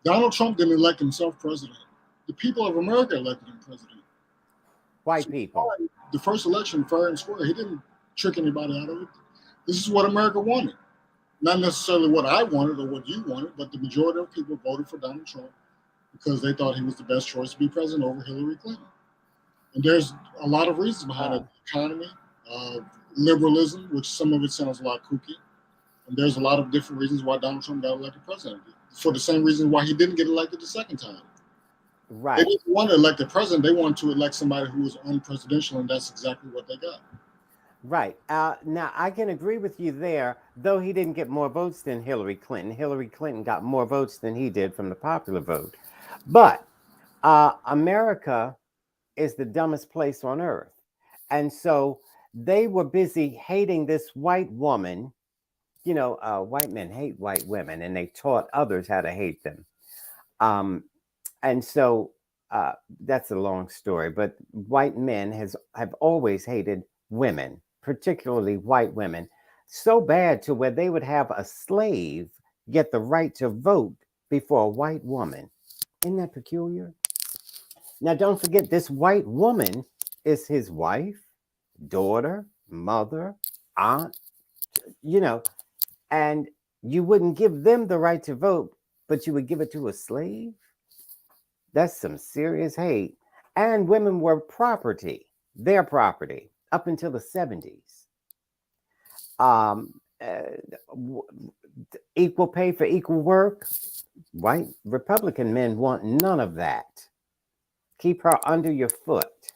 Donald Trump didn't elect himself president. The people of America elected him president. White people. The first election, fair and square. He didn't trick anybody out of it. This is what America wanted. Not necessarily what I wanted or what you wanted, but the majority of people voted for Donald Trump because they thought he was the best choice to be president over Hillary Clinton. And there's a lot of reasons behind it. Economy, liberalism, which some of it sounds a lot kooky. And there's a lot of different reasons why Donald Trump got elected president. For the same reason why he didn't get elected the second time. Right. They didn't want to elect a president. They wanted to elect somebody who was unpresidential, and that's exactly what they got. Right. Now, I can agree with you there, though he didn't get more votes than Hillary Clinton. Hillary Clinton got more votes than he did from the popular vote. But America is the dumbest place on earth. And so they were busy hating this white woman. You know, white men hate white women, and they taught others how to hate them. Um, and so that's a long story, but white men have always hated women, particularly white women, so bad to where they would have a slave get the right to vote before a white woman. Isn't that peculiar? Now, don't forget, this white woman is his wife, daughter, mother, aunt, you know, and you wouldn't give them the right to vote, but you would give it to a slave? That's some serious hate. And women were property, their property, up until the 70s. Um, uh, Equal pay for equal work. White Republican men want none of that. Keep her under your foot.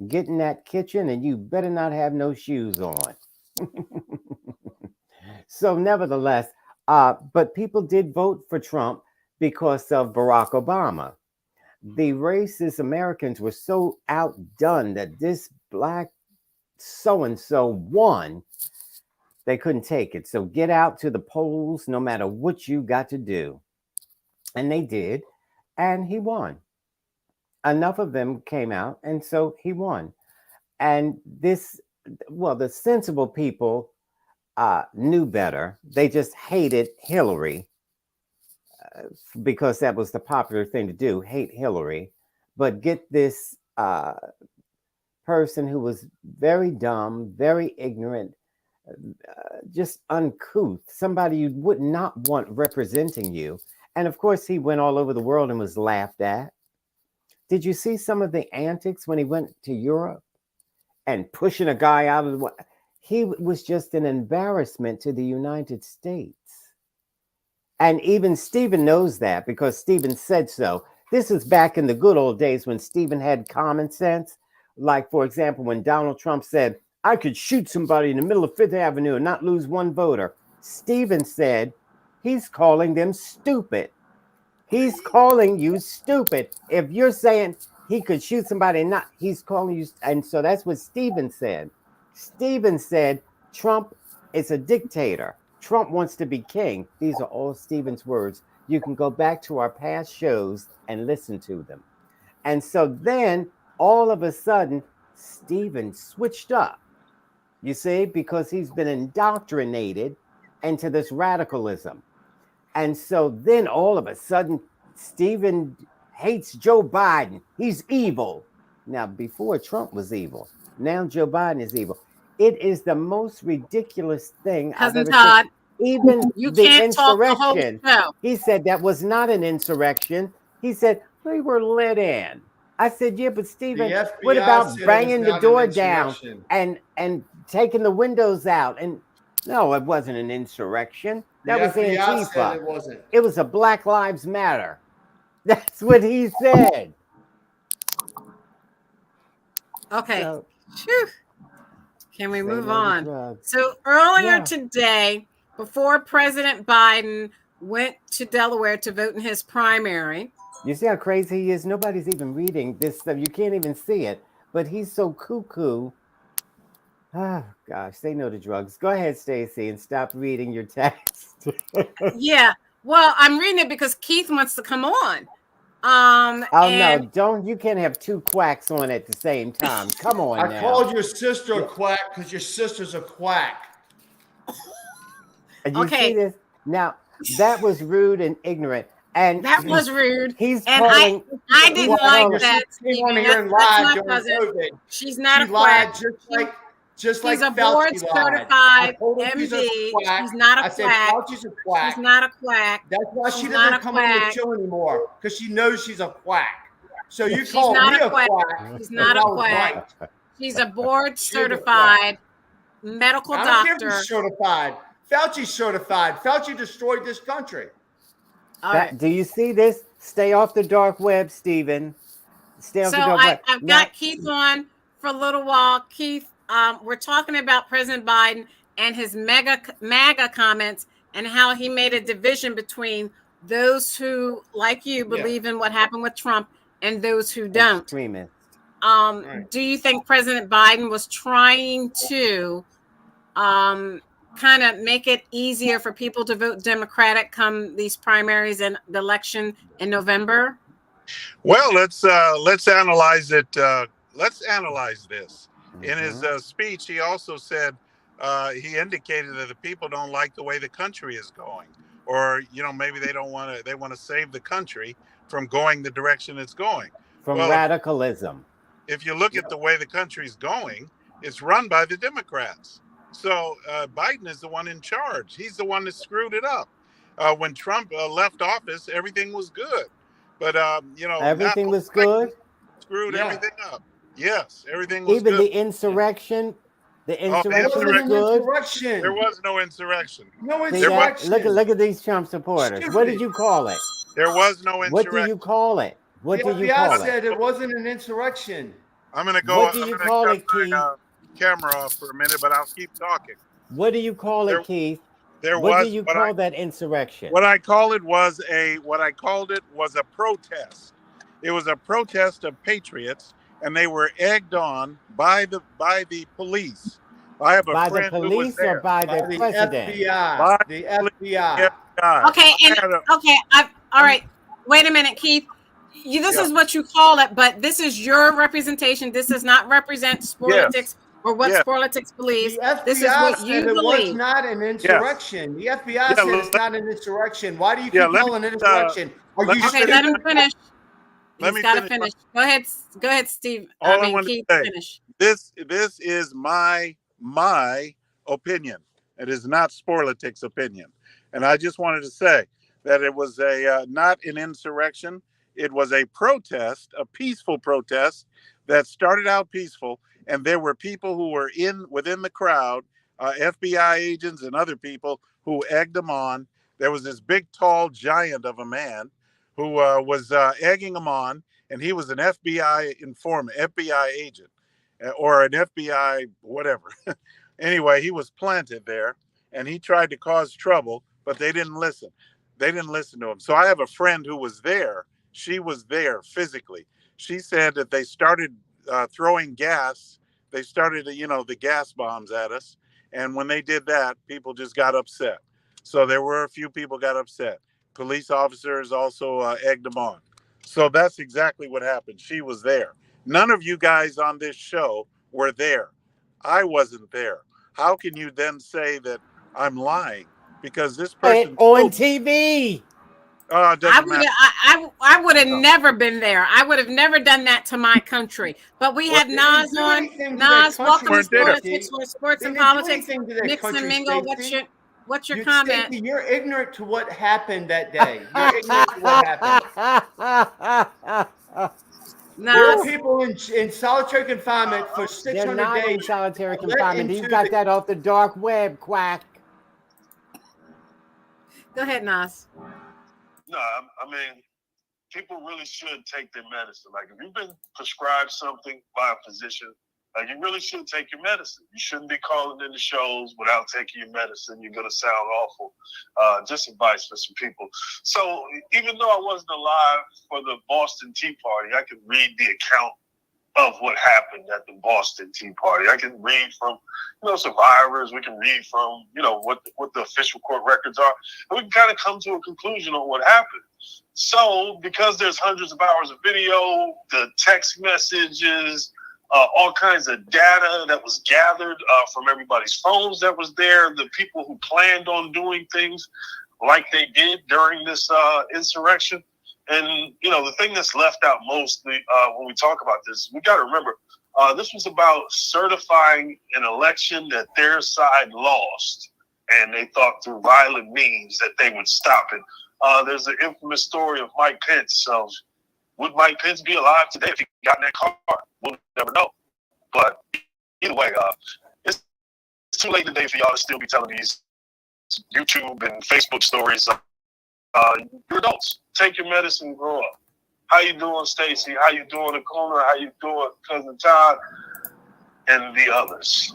Get in that kitchen and you better not have no shoes on. So, nevertheless, but people did vote for Trump because of Barack Obama. The racist Americans were so outdone that this black so and so won, they couldn't take it. So get out to the polls no matter what you got to do. And they did. And he won. Enough of them came out. And so he won. And the sensible people knew better. They just hated Hillary because that was the popular thing to do, hate Hillary. But get this person who was very dumb, very ignorant, just uncouth, somebody you would not want representing you. And of course, he went all over the world and was laughed at. Did you see some of the antics when he went to Europe and pushing a guy out of the way? He was just an embarrassment to the United States. And even Stephen knows that because Stephen said so. This is back in the good old days when Stephen had common sense. Like, for example, when Donald Trump said, I could shoot somebody in the middle of Fifth Avenue and not lose one voter. Stephen said, he's calling them stupid. He's calling you stupid. If you're saying he could shoot somebody and not, he's calling you. And so that's what Stephen said. Stephen said, Trump is a dictator. Trump wants to be king. These are all Stephen's words. You can go back to our past shows and listen to them. And so then all of a sudden, Stephen switched up, you see, because he's been indoctrinated into this radicalism. And so then all of a sudden, Stephen hates Joe Biden. He's evil. Now, before Trump was evil, now Joe Biden is evil. It is the most ridiculous thing I've ever Todd, seen. Even you the can't insurrection. Talk the whole show. He said that was not an insurrection. He said they were let in. I said, yeah, but Stephen, what about banging the door down and taking the windows out? And no, it wasn't an insurrection. That was Antifa. It wasn't. It was a Black Lives Matter. That's what he said. Okay. So, can we move on? So earlier today, before President Biden went to Delaware to vote in his primary. You see how crazy he is? Nobody's even reading this stuff. You can't even see it. But he's so cuckoo. Oh, gosh, they know the drugs. Go ahead, Stacey, and stop reading your text. Yeah. Well, I'm reading it because Keith wants to come on. No, don't. You can't have two quacks on at the same time. Come on now. I called your sister a quack because your sister's a quack. You see this? Now, that was rude and ignorant. And that was rude. He's and calling. I didn't like that. That's my cousin. She's not a quack. Just like he's a Fauci board certified MD. She's not a quack. Fauci's a quack. She's not a quack. That's why she doesn't come on the show anymore, because she knows she's a quack. So you call me a quack. She's not a quack. She's a board certified medical doctor. I don't care if she's certified. Fauci's certified. Fauci destroyed this country. Do you see this? Stay off the dark web, Stephen. Stay off the dark web. I've got Keith on for a little while. Keith, we're talking about President Biden and his MAGA comments and how he made a division between those who, like you, believe in what happened with Trump and those who don't. Extremists. Do you think President Biden was trying to kind of make it easier for people to vote Democratic come these primaries and the election in November? Well, let's analyze it. Let's analyze this. In his speech, he also said he indicated that the people don't like the way the country is going, or maybe they don't want to. They want to save the country from going the direction it's going. From radicalism. If you look at the way the country's going, it's run by the Democrats. So Biden is the one in charge. He's the one that screwed it up. When Trump left office, everything was good. But everything was good. Screwed everything up. Yes, everything was even good. The insurrection. The insurrection was good. There was no insurrection. No insurrection. Look at these Trump supporters. Stupid. What did you call it? There was no insurrection. What do you call it? What the do you FBI call said it? it wasn't an insurrection. I'm going to go. What do you call it, Keith? Camera off for a minute, but I'll keep talking. What do you call it, Keith? What do you call that insurrection? What I called it was a protest. It was a protest of patriots, and they were egged on by the police. I have a friend who was there. Or by the president? FBI. The FBI. Okay, all right. Wait a minute, Keith. This is what you call it, but this is your representation. This does not represent Sporlitics or what Sporlitics believes. This is what you believe. It was not an insurrection. The FBI said it's not an insurrection. Why do you keep calling it an insurrection? Let him finish. He's got to finish. Go ahead, Steve. Keith, finish. This is my opinion. It is not Sporlitics' opinion, and I just wanted to say that it was not an insurrection. It was a protest, a peaceful protest that started out peaceful, and there were people who were within the crowd, FBI agents and other people who egged them on. There was this big, tall giant of a man who was egging them on, and he was an FBI informant, FBI agent, or an FBI whatever. Anyway, he was planted there, and he tried to cause trouble, but they didn't listen. They didn't listen to him. So I have a friend who was there. She was there physically. She said that they started throwing gas. They started, the gas bombs at us. And when they did that, people just got upset. So there were a few people got upset. Police officers also egged them on. So that's exactly what happened. She was there. None of you guys on this show were there. I wasn't there. How can you then say that I'm lying? Because this person on TV. I would have never been there. I would have never done that to my country. But we have Nas on. Nas, welcome to Sporlitics for Sports and Politics. Mix and Mingle. What's your comment? Stacey, you're ignorant to what happened that day. You're ignorant to what happened. There are people in solitary confinement for 600 They're not days. In solitary confinement. You got that off the dark web, quack. Go ahead, Nas. No, I mean, people really should take their medicine. Like, if you've been prescribed something by a physician, like, you really should take your medicine. You shouldn't be calling in the shows without taking your medicine. You're going to sound awful. Just advice for some people. So even though I wasn't alive for the Boston Tea Party, I could read the account of what happened at the Boston Tea Party. I can read from, survivors. We can read from, what the official court records are. And we can kind of come to a conclusion on what happened. So because there's hundreds of hours of video, the text messages, all kinds of data that was gathered from everybody's phones that was there, the people who planned on doing things like they did during this insurrection. And, the thing that's left out mostly when we talk about this, we got to remember, this was about certifying an election that their side lost. And they thought through violent means that they would stop it. There's the infamous story of Mike Pence. Would Mike Pence be alive today if he got in that car? We'll never know. But either way, it's too late today for y'all to still be telling these YouTube and Facebook stories. You're adults. Take your medicine, grow up. How you doing, Stacey? How you doing, Akuna? How you doing, Cousin Todd? and the others.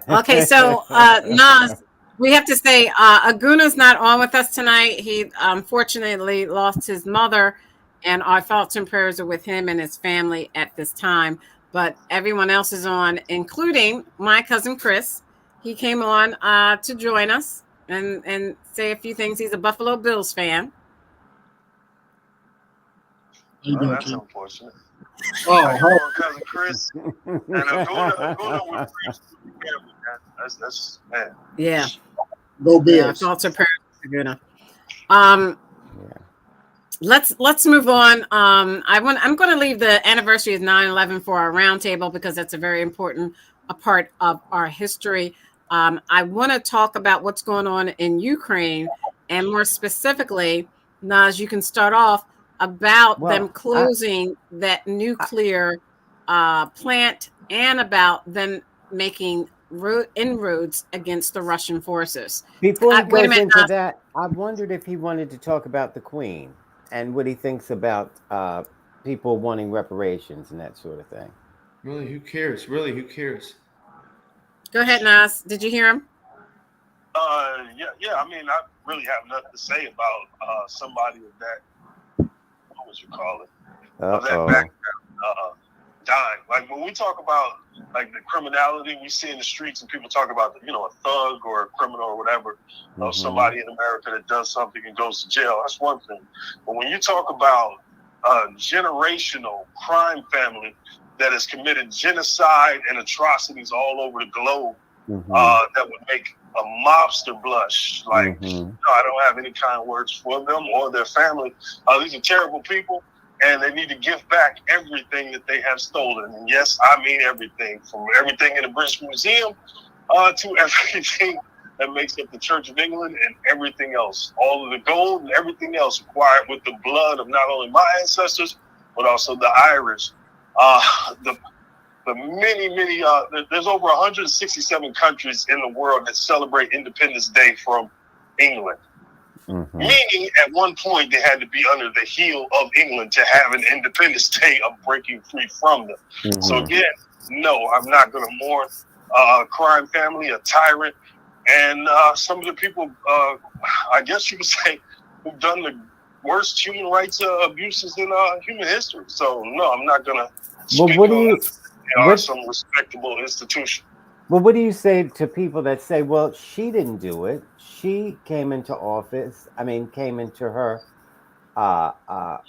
Okay, so Nas, we have to say Aguna's not on with us tonight. He unfortunately lost his mother, and our thoughts and prayers are with him and his family at this time. But everyone else is on, including my cousin Chris. He came on to join us and say a few things. He's a Buffalo Bills fan. Oh, that's unfortunate. Oh, cousin Chris and Aguna would preach to the family. That's man. Yeah. Go Bills. Yeah, thoughts and prayers to Aguna. Let's move on. I'm going to leave the anniversary of 9/11 for our roundtable because that's a very important part of our history. I want to talk about what's going on in Ukraine, and more specifically, Naz, you can start off about them closing that nuclear plant and about them making inroads against the Russian forces. Before he goes into that, I wondered if he wanted to talk about the Queen and what he thinks about people wanting reparations and that sort of thing. Really, who cares? Really, who cares? Go ahead, Nas. Did you hear him? Yeah. I mean, I really have nothing to say about somebody of that. What would you call it? Of that background dying. Like when we talk about like the criminality we see in the streets, and people talk about a thug or a criminal or whatever, somebody in America that does something and goes to jail. That's one thing. But when you talk about a generational crime family that has committed genocide and atrocities all over the globe, that would make a mobster blush. Like, I don't have any kind words for them or their family. These are terrible people, and they need to give back everything that they have stolen. And yes, I mean everything, from everything in the British Museum to everything that makes up the Church of England and everything else. All of the gold and everything else acquired with the blood of not only my ancestors, but also the Irish. The many, there's over 167 countries in the world that celebrate Independence Day from England. Meaning at one point they had to be under the heel of England to have an Independence Day of breaking free from them. So again, no, I'm not going to mourn a crime family, a tyrant, and some of the people, I guess you could say, who've done the worst human rights abuses in human history. So no, I'm not going to speak on some respectable institution. Well, what do you say to people that say, well, she didn't do it. She came into office. Came into her her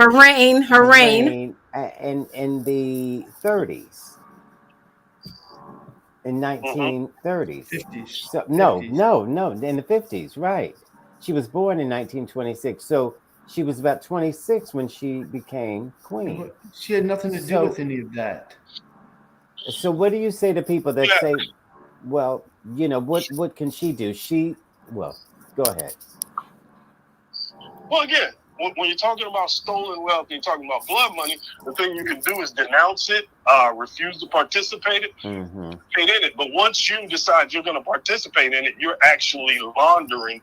reign in the 30s. In 1930s. 50s. So, no, in the 50s, right. She was born in 1926. So she was about 26 when she became queen. She had nothing to do with any of that. So what do you say to people that say, well, what can she do? Go ahead. Well, again, when you're talking about stolen wealth, you're talking about blood money, the thing you can do is denounce it, refuse to participate in it. But once you decide you're going to participate in it, you're actually laundering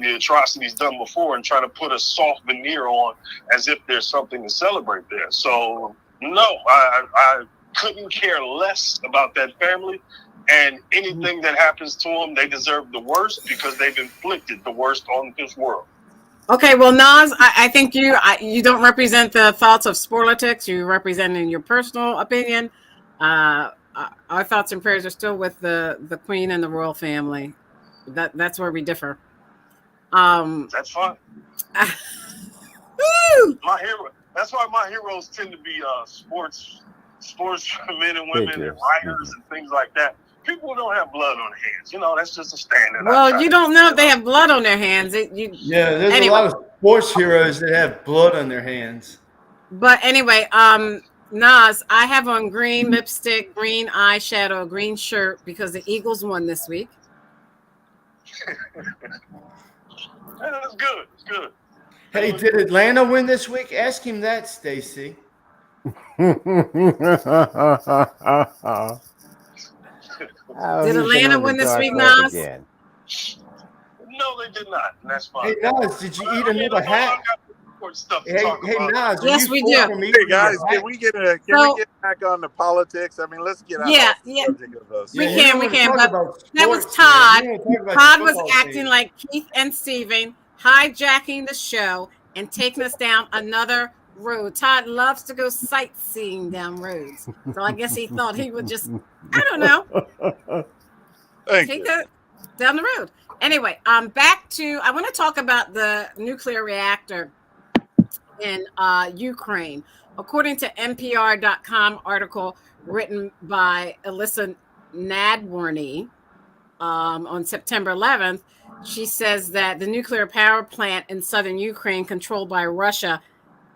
the atrocities done before and trying to put a soft veneer on as if there's something to celebrate there. So, no, I couldn't care less about that family, and anything that happens to them, they deserve the worst because they've inflicted the worst on this world. Okay, well, Nas, I think you don't represent the thoughts of Sporlitics. You represent in your personal opinion. Our thoughts and prayers are still with the Queen and the royal family. That's where we differ. That's fine. My hero. That's why my heroes tend to be sports men and women and writers and things like that. People don't have blood on their hands. That's just a standard. Well, you don't know if they have blood on their hands. There's a lot of sports heroes that have blood on their hands. But anyway, Nas, I have on green lipstick, green eyeshadow, green shirt because the Eagles won this week. That's good. It's good. Hey, did Atlanta win this week? Ask him that, Stacy. Did Atlanta win this week, Nas? No, they did not. And that's fine. Hey, Nas, did you eat another hat? important stuff to Hey, talk about. Nas, are Yes, you we full do. from Hey eating guys, your can hat? we get back on the politics? I mean, let's get out Yeah, off the yeah. subject of us. We Yeah, we can, don't we want to can. talk But about that was sports, man. Todd. We want to talk about Todd your was football acting team. like Keith and Steven, hijacking the show and taking us down another road. Todd loves to go sightseeing down roads. So I guess he thought he would just, I don't know, take us down the road. Anyway, back to, I want to talk about the nuclear reactor in Ukraine. According to NPR.com article written by Alyssa Nadworny on September 11th, she says that the nuclear power plant in southern Ukraine, controlled by Russia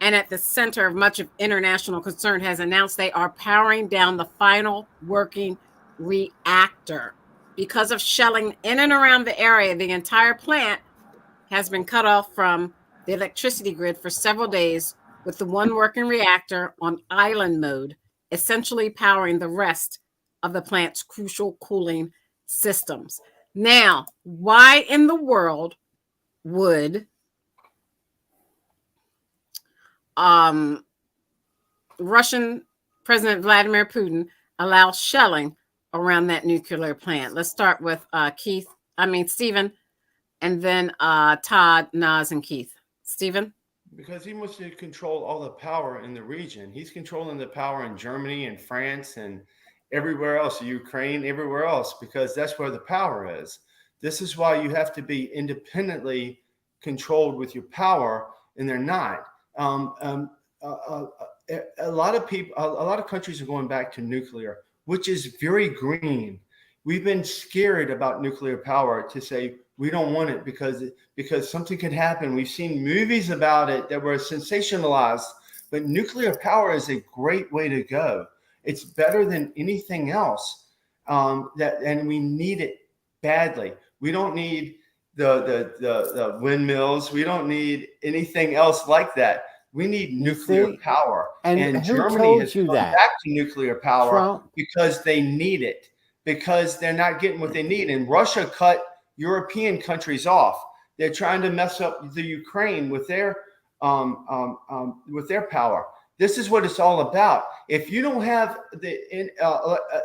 and at the center of much of international concern, has announced they are powering down the final working reactor. Because of shelling in and around the area, the entire plant has been cut off from the electricity grid for several days, with the one working reactor on island mode, essentially powering the rest of the plant's crucial cooling systems. Now, why in the world would Russian President Vladimir Putin allow shelling around that nuclear plant? Let's start with Stephen, and then Todd, Nas, and Keith. Stephen? Because he wants to control all the power in the region. He's controlling the power in Germany and France and everywhere else, Ukraine, everywhere else, because that's where the power is. This is why you have to be independently controlled with your power, and they're not. A lot of people, a lot of countries are going back to nuclear, which is very green. We've been scared about nuclear power to say we don't want it because something could happen. We've seen movies about it that were sensationalized, but nuclear power is a great way to go. It's better than anything else, and we need it badly. We don't need the windmills. We don't need anything else like that. We need nuclear power. And who Germany told has you come that? back to nuclear power Trump. because they need it, because they're not getting what they need. And Russia cut European countries off. They're trying to mess up the Ukraine with their power. This is what it's all about. If you don't have the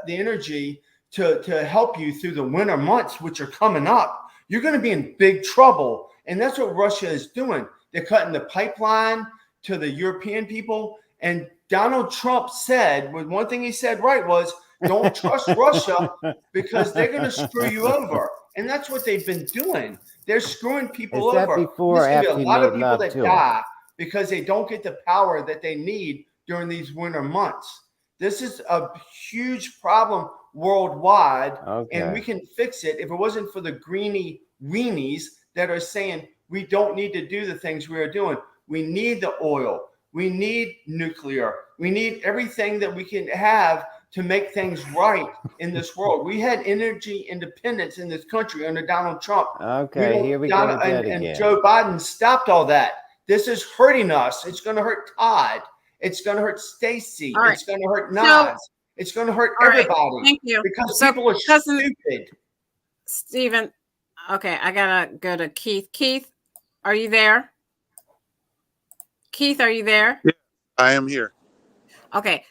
energy to help you through the winter months, which are coming up, you're going to be in big trouble. And that's what Russia is doing. They're cutting the pipeline to the European people. And Donald Trump said, one thing he said right was, don't trust Russia because they're going to screw you over. And that's what they've been doing. They're screwing people Is that over. before or There's going to after be a you lot of made people love that to die because they don't get the power that they need during these winter months. This is a huge problem worldwide, and we can fix it if it wasn't for the greeny weenies that are saying we don't need to do the things we are doing. We need the oil. We need nuclear. We need everything that we can have to make things right in this world. We had energy independence in this country under Donald Trump. Okay, here we go again. And Joe Biden stopped all that. This is hurting us. It's going to hurt Todd. It's going to hurt Stacy. Right. It's going to hurt Nas. It's going to hurt everybody. Thank you. Because people are stupid. Stephen, okay, I got to go to Keith. Keith, are you there? Keith, are you there? Yeah, I am here. Okay.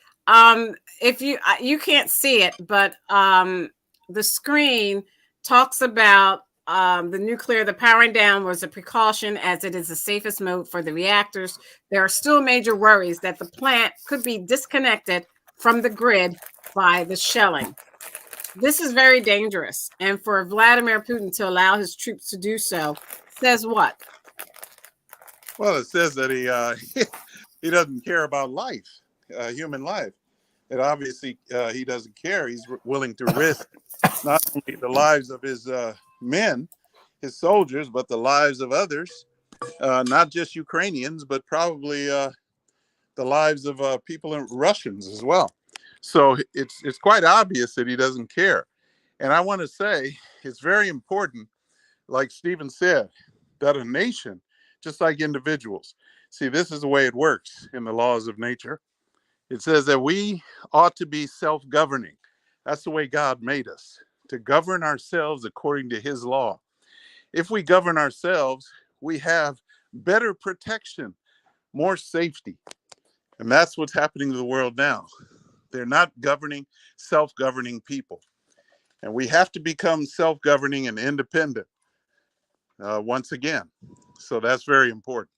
If you can't see it, but the screen talks about the powering down was a precaution as it is the safest mode for the reactors. There are still major worries that the plant could be disconnected from the grid by the shelling. This is very dangerous, and for Vladimir Putin to allow his troops to do so says what? Well, it says that he doesn't care about life, human life. And obviously he doesn't care. He's willing to risk not only the lives of his men, his soldiers, but the lives of others, not just Ukrainians, but probably the lives of people in Russians as well. So it's quite obvious that he doesn't care. And I want to say it's very important, like Stephen said, that a nation, just like individuals, see, this is the way it works in the laws of nature. It says that we ought to be self-governing. That's the way God made us, to govern ourselves according to his law. If we govern ourselves, we have better protection more safety. And that's what's happening to the world now. They're not self-governing people. And we have to become self-governing and independent once again. So that's very important.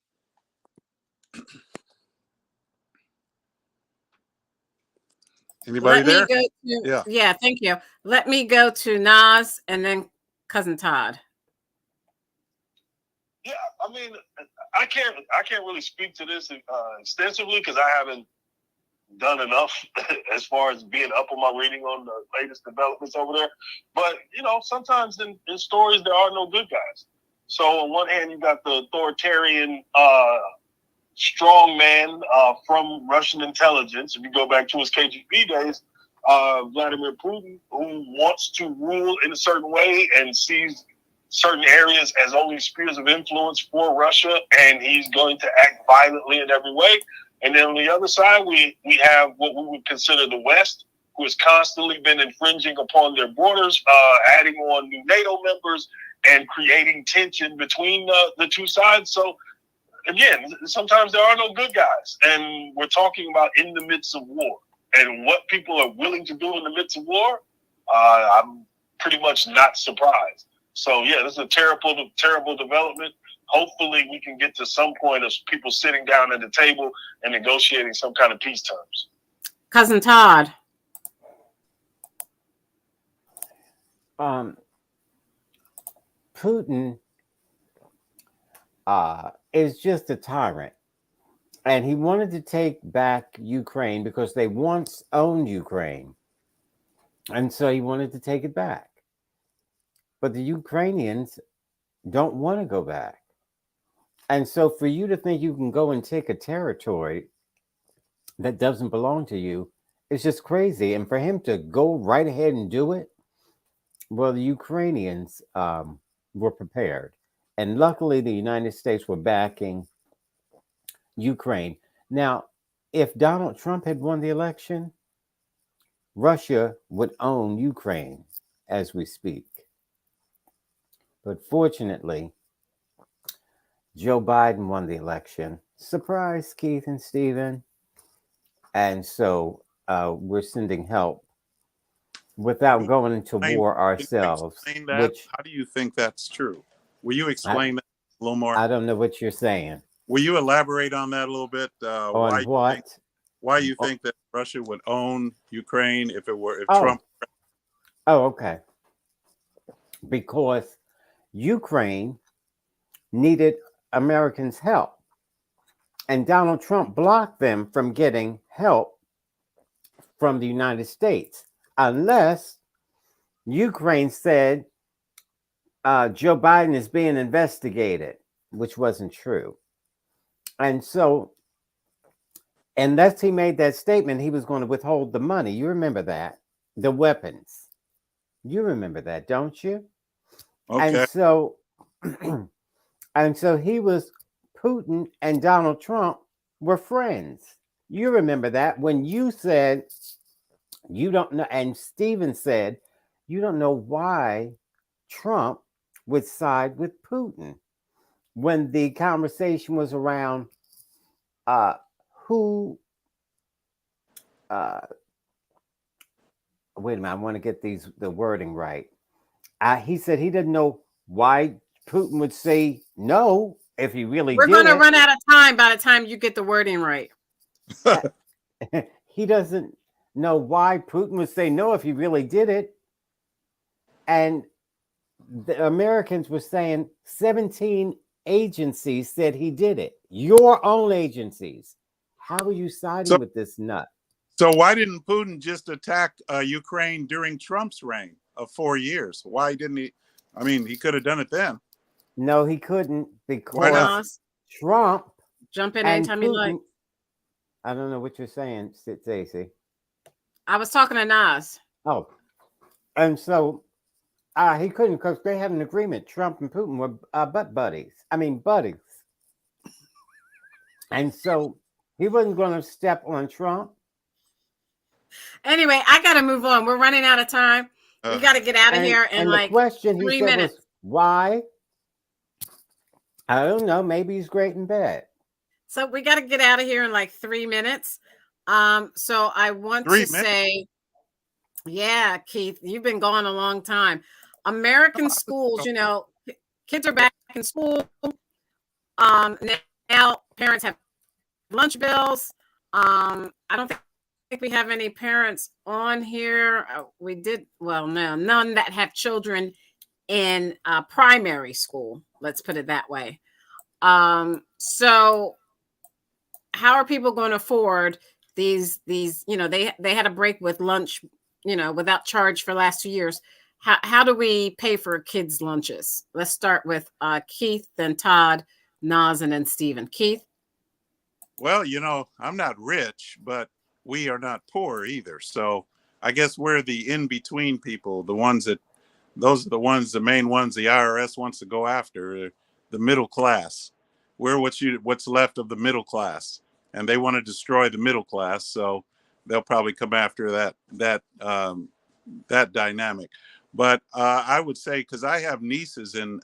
Anybody there? Yeah, thank you. Let me go to Nas and then Cousin Todd. Yeah, I mean, I can't really speak to this extensively because I haven't done enough as far as being up on my reading on the latest developments over there. But sometimes in stories there are no good guys. So on one hand, you got the authoritarian strong man from Russian intelligence. If you go back to his KGB days, Vladimir Putin, who wants to rule in a certain way and sees certain areas as only spheres of influence for Russia, and he's going to act violently in every way. And then on the other side, we have what we would consider the West, who has constantly been infringing upon their borders, adding on new NATO members, and creating tension between the two sides. So again, sometimes there are no good guys, and we're talking about in the midst of war. And what people are willing to do in the midst of war, I'm pretty much not surprised. So yeah, this is a terrible, terrible development. Hopefully we can get to some point of people sitting down at the table and negotiating some kind of peace terms. Cousin Todd. Putin is just a tyrant. And he wanted to take back Ukraine because they once owned Ukraine. And so he wanted to take it back. But the Ukrainians don't want to go back. And so for you to think you can go and take a territory that doesn't belong to you is just crazy. And for him to go right ahead and do it, well, the Ukrainians were prepared. And luckily, the United States were backing Ukraine. Now, if Donald Trump had won the election, Russia would own Ukraine as we speak. But fortunately, Joe Biden won the election. Surprise, Keith and Stephen. And so we're sending help without going into war ourselves. How do you think that's true? Will you explain that a little more? I don't know what you're saying. Will you elaborate on that a little bit? On why you think that Russia would own Ukraine if Trump? Oh, okay. Because Ukraine needed Americans' help, and Donald Trump blocked them from getting help from the United States, unless Ukraine said Joe Biden is being investigated, which wasn't true. And so, unless he made that statement, he was going to withhold the money. You remember that? The weapons. You remember that, don't you? Okay. And so he was, Putin and Donald Trump were friends. You remember that when you said you don't know, and Stephen said you don't know why Trump would side with Putin when the conversation was around who wait a minute, I want to get the wording right. He said he didn't know why Putin would say no if he really did. We're going to run out of time by the time you get the wording right. He doesn't know why Putin would say no if he really did it. And the Americans were saying 17 agencies said he did it. Your own agencies. How are you siding with this nut? So why didn't Putin just attack Ukraine during Trump's reign of 4 years? Why didn't he? I mean, he could have done it then. No, he couldn't because Trump. Jump in anytime you like. I don't know what you're saying, Stacey. I was talking to Nas. Oh, and so he couldn't because they had an agreement. Trump and Putin were buddies. And so he wasn't going to step on Trump. Anyway, I got to move on. We're running out of time. We got to get out of here in like the question 3 he said minutes. Was, why? I don't know. Maybe he's great and bad. So we got to get out of here in like 3 minutes. So I want 3 to minutes. say, yeah, Keith, you've been gone a long time. American schools, you know, kids are back in school. Now parents have lunch bills. I don't think we have any parents on here. We did, well, no, none that have children in primary school. Let's put it that way. So how are people going to afford these, you know, they had a break with lunch, you know, without charge for the last 2 years. How do we pay for kids' lunches? Let's start with Keith, then Todd, Nas, and then Stephen. Keith? Well, you know, I'm not rich, but we are not poor either. So I guess we're the in-between people, the ones that, those are the ones, the main ones the IRS wants to go after, the middle class. We're what's left of the middle class, and they want to destroy the middle class. So they'll probably come after that dynamic. But I would say, because I have nieces in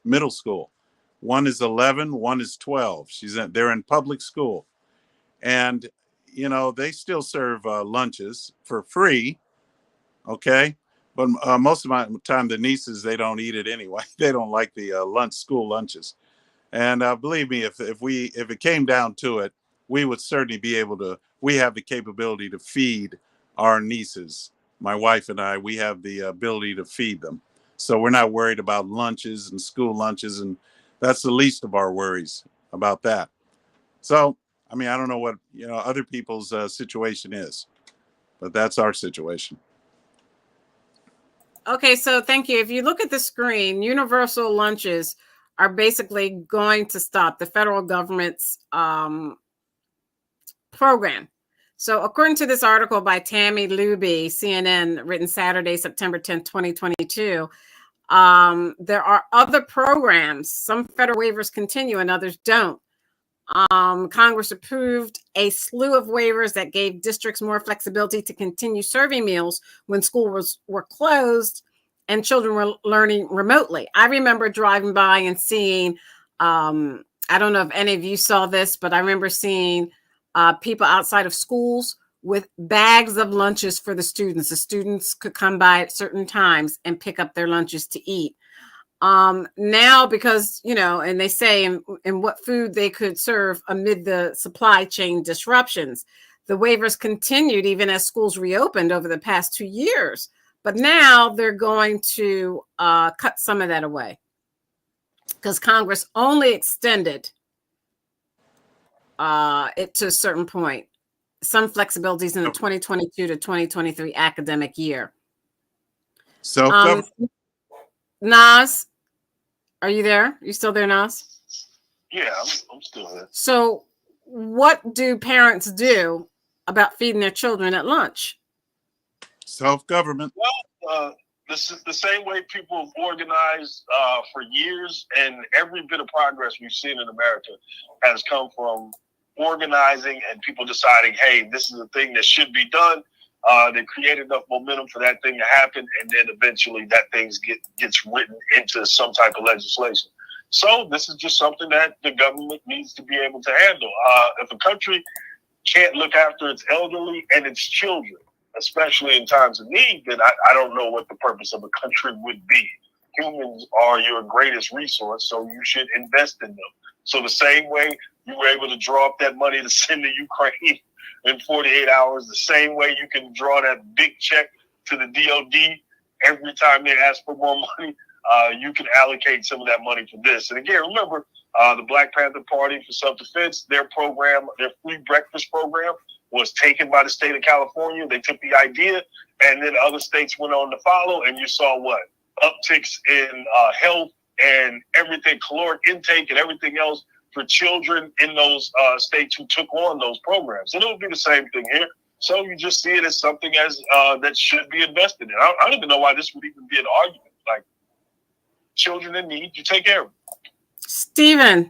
middle school. One is 11, one is 12. They're in public school, and you know they still serve lunches for free. Okay, but most of my time the nieces, they don't eat it anyway. They don't like the school lunches. And believe me, if it came down to it, we would certainly be able to. We have the capability to feed our nieces. My wife and I, we have the ability to feed them. So we're not worried about lunches and school lunches, and that's the least of our worries about that. So, I mean, I don't know what other people's situation is, but that's our situation. Okay, so thank you. If you look at the screen, universal lunches are basically going to stop the federal government's program. So according to this article by Tammy Luby, CNN, written Saturday, September 10th, 2022, there are other programs. Some federal waivers continue and others don't. Congress approved a slew of waivers that gave districts more flexibility to continue serving meals when schools were closed and children were learning remotely. I remember driving by and seeing, I don't know if any of you saw this, but I remember seeing people outside of schools with bags of lunches for the students. The students could come by at certain times and pick up their lunches to eat. Now, because, and they say in what food they could serve amid the supply chain disruptions, the waivers continued even as schools reopened over the past 2 years. But now they're going to cut some of that away because Congress only extended it to a certain point. Some flexibilities in the 2022 to 2023 academic year. So, Nas, are you there? You still there, Nas? Yeah, I'm still there. So what do parents do about feeding their children at lunch? Self-government. Well, this is the same way people have organized for years, and every bit of progress we've seen in America has come from organizing and people deciding, hey, this is a thing that should be done. They create enough momentum for that thing to happen, and then eventually that thing gets written into some type of legislation. So this is just something that the government needs to be able to handle. If a country can't look after its elderly and its children, especially in times of need, then I don't know what the purpose of a country would be. Humans are your greatest resource, so you should invest in them. So the same way you were able to draw up that money to send to Ukraine in 48 hours, the same way you can draw that big check to the DOD every time they ask for more money, you can allocate some of that money for this. And again, remember, the Black Panther Party for Self-Defense, their program, their free breakfast program, was taken by the state of California. They took the idea, and then other states went on to follow, and you saw what? Upticks in health and everything, caloric intake and everything else for children in those states who took on those programs. And it will be the same thing here. So you just see it as something as that should be invested in. I don't even know why this would even be an argument. Like, children in need, you take care of them. Stephen.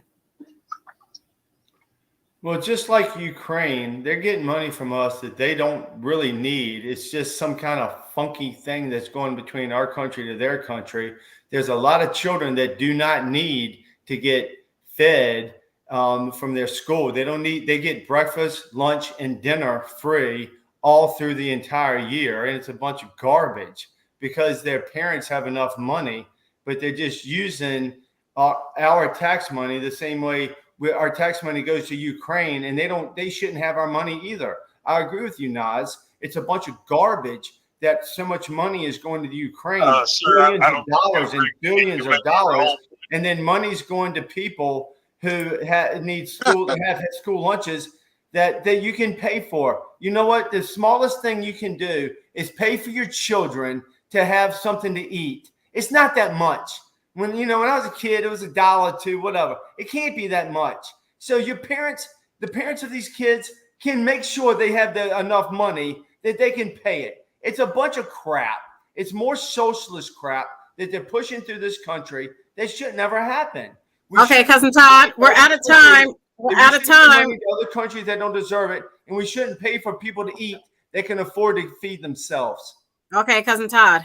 Well, just like Ukraine, they're getting money from us that they don't really need. It's just some kind of funky thing that's going between our country to their country. There's a lot of children that do not need to get fed from their school. They get breakfast, lunch, and dinner free all through the entire year. And it's a bunch of garbage because their parents have enough money, but they're just using our tax money the same way our tax money goes to Ukraine, and they shouldn't have our money either. I agree with you, Nas. It's a bunch of garbage that so much money is going to the Ukraine, billions of dollars and billions of dollars, and then money's going to people who need school have school lunches that you can pay for. You know what? The smallest thing you can do is pay for your children to have something to eat. It's not that much. When I was a kid, it was $1, $2, whatever. It can't be that much. So the parents of these kids can make sure they have enough money that they can pay it. It's a bunch of crap. It's more socialist crap that they're pushing through this country that should never happen. Okay, Cousin Todd, we're out of time. We're out of time. Other countries that don't deserve it, and we shouldn't pay for people to eat. They can afford to feed themselves. Okay, Cousin Todd.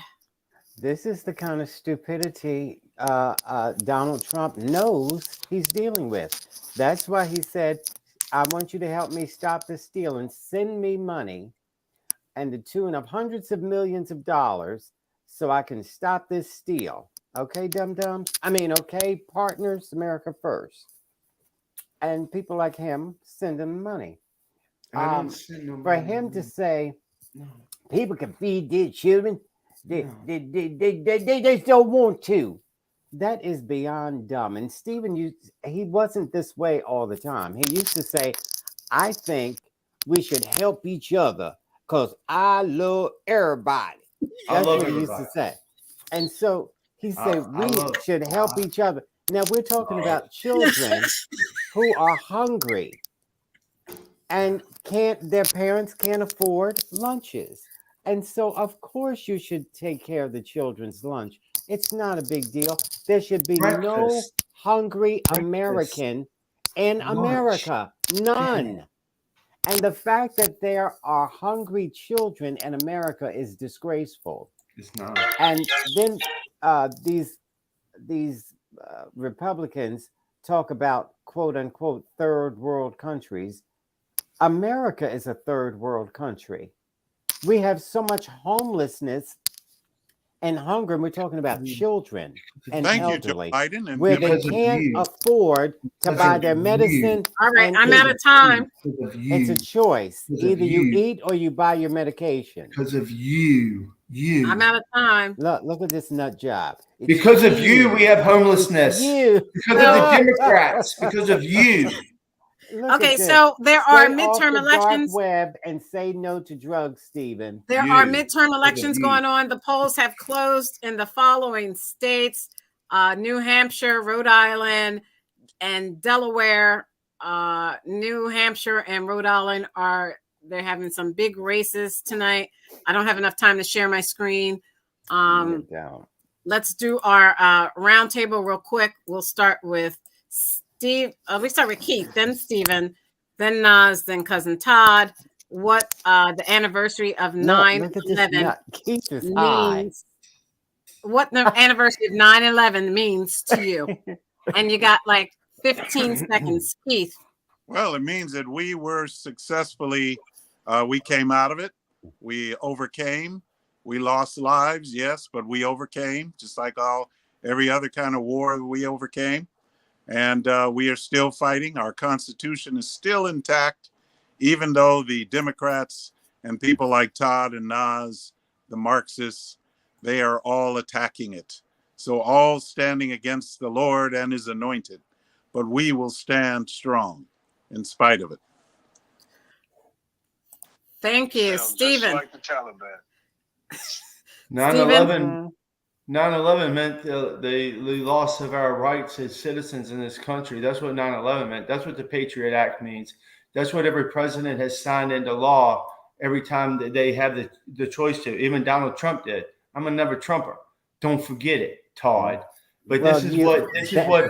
This is the kind of stupidity Donald Trump knows he's dealing with. That's why he said, I want you to help me stop the steal and send me money and the tune of hundreds of millions of dollars so I can stop this steal. Okay, dum-dums? Okay, partners, America first. And people like him send him money. For him to say people can feed their children, they just don't want to. That is beyond dumb. And Stephen, he wasn't this way all the time. He used to say, I think we should help each other because I love everybody. That's what he used to say. And so he said we should help each other. Now we're talking about children who are hungry and their parents can't afford lunches. And so, of course, you should take care of the children's lunch. It's not a big deal. There should be no hungry American in America. None. And the fact that there are hungry children in America is disgraceful. It's not. And then these Republicans talk about, quote unquote, third world countries. America is a third world country. We have so much homelessness and hunger, and we're talking about children and elderly, where they can't afford to buy their medicine. All right, I'm out of time. It's a choice. Either you eat or you buy your medication. Because of you. I'm out of time. Look at this nut job. Because of you, we have homelessness. Because of the Democrats. Because of you. Okay, so there are midterm elections. Web and say no to drugs, Stephen. There are midterm elections going on. The polls have closed in the following states: New Hampshire, Rhode Island, and Delaware. New Hampshire and Rhode Island they're having some big races tonight. I don't have enough time to share my screen. Let's do our roundtable real quick. We'll start with Steve. We start with Keith, then Stephen, then Nas, then Cousin Todd. What the anniversary of 9/11 means? What the anniversary of 9/11 means to you? And you got like 15 seconds, Keith. Well, it means that we were successfully. We came out of it. We overcame. We lost lives, yes, but we overcame, just like every other kind of war we overcame. And we are still fighting. Our Constitution is still intact, even though the Democrats and people like Todd and Nas, the Marxists, they are all attacking it. So all standing against the Lord and his anointed. But we will stand strong in spite of it. Thank you, Stephen. Just like the Taliban. 9/11 meant the loss of our rights as citizens in this country. That's what 9/11 meant. That's what the Patriot Act means. That's what every president has signed into law every time that they have the choice to. Even Donald Trump did. I'm a never Trumper. Don't forget it, Todd. But this is what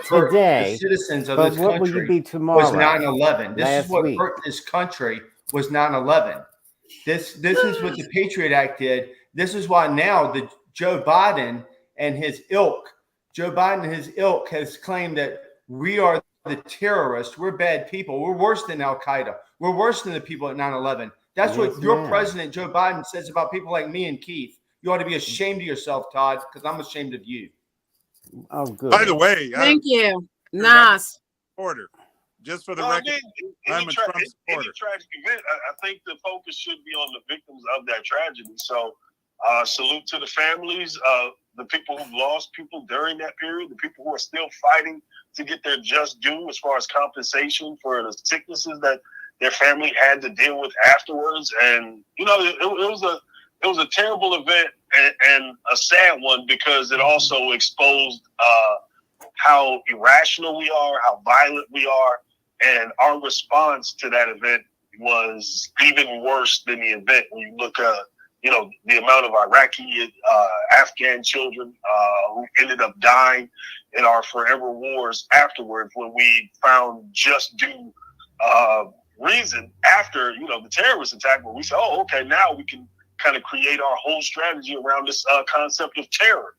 hurt the citizens of this country was 9/11. This is what hurt this country was 9/11. This is what the Patriot Act did. This is why now Joe Biden and his ilk has claimed that we are the terrorists. We're bad people. We're worse than Al-Qaeda. We're worse than the people at 9/11. That's what your president, Joe Biden, says about people like me and Keith. You ought to be ashamed of yourself, Todd, because I'm ashamed of you. Oh, good. By the way, Thank you, Nas. Supporter. Just for the Well, record, I'm a Trump supporter. Any tragic event, I think the focus should be on the victims of that tragedy. So, salute to the families, the people who've lost people during that period, the people who are still fighting to get their just due as far as compensation for the sicknesses that their family had to deal with afterwards. And you know, it was a terrible event and a sad one because it also exposed how irrational we are, how violent we are. And our response to that event was even worse than the event. When you look at, you know, the amount of Iraqi, Afghan children who ended up dying in our forever wars afterwards, when we found just due reason after, you know, the terrorist attack, where we said, oh, okay, now we can kind of create our whole strategy around this concept of terror.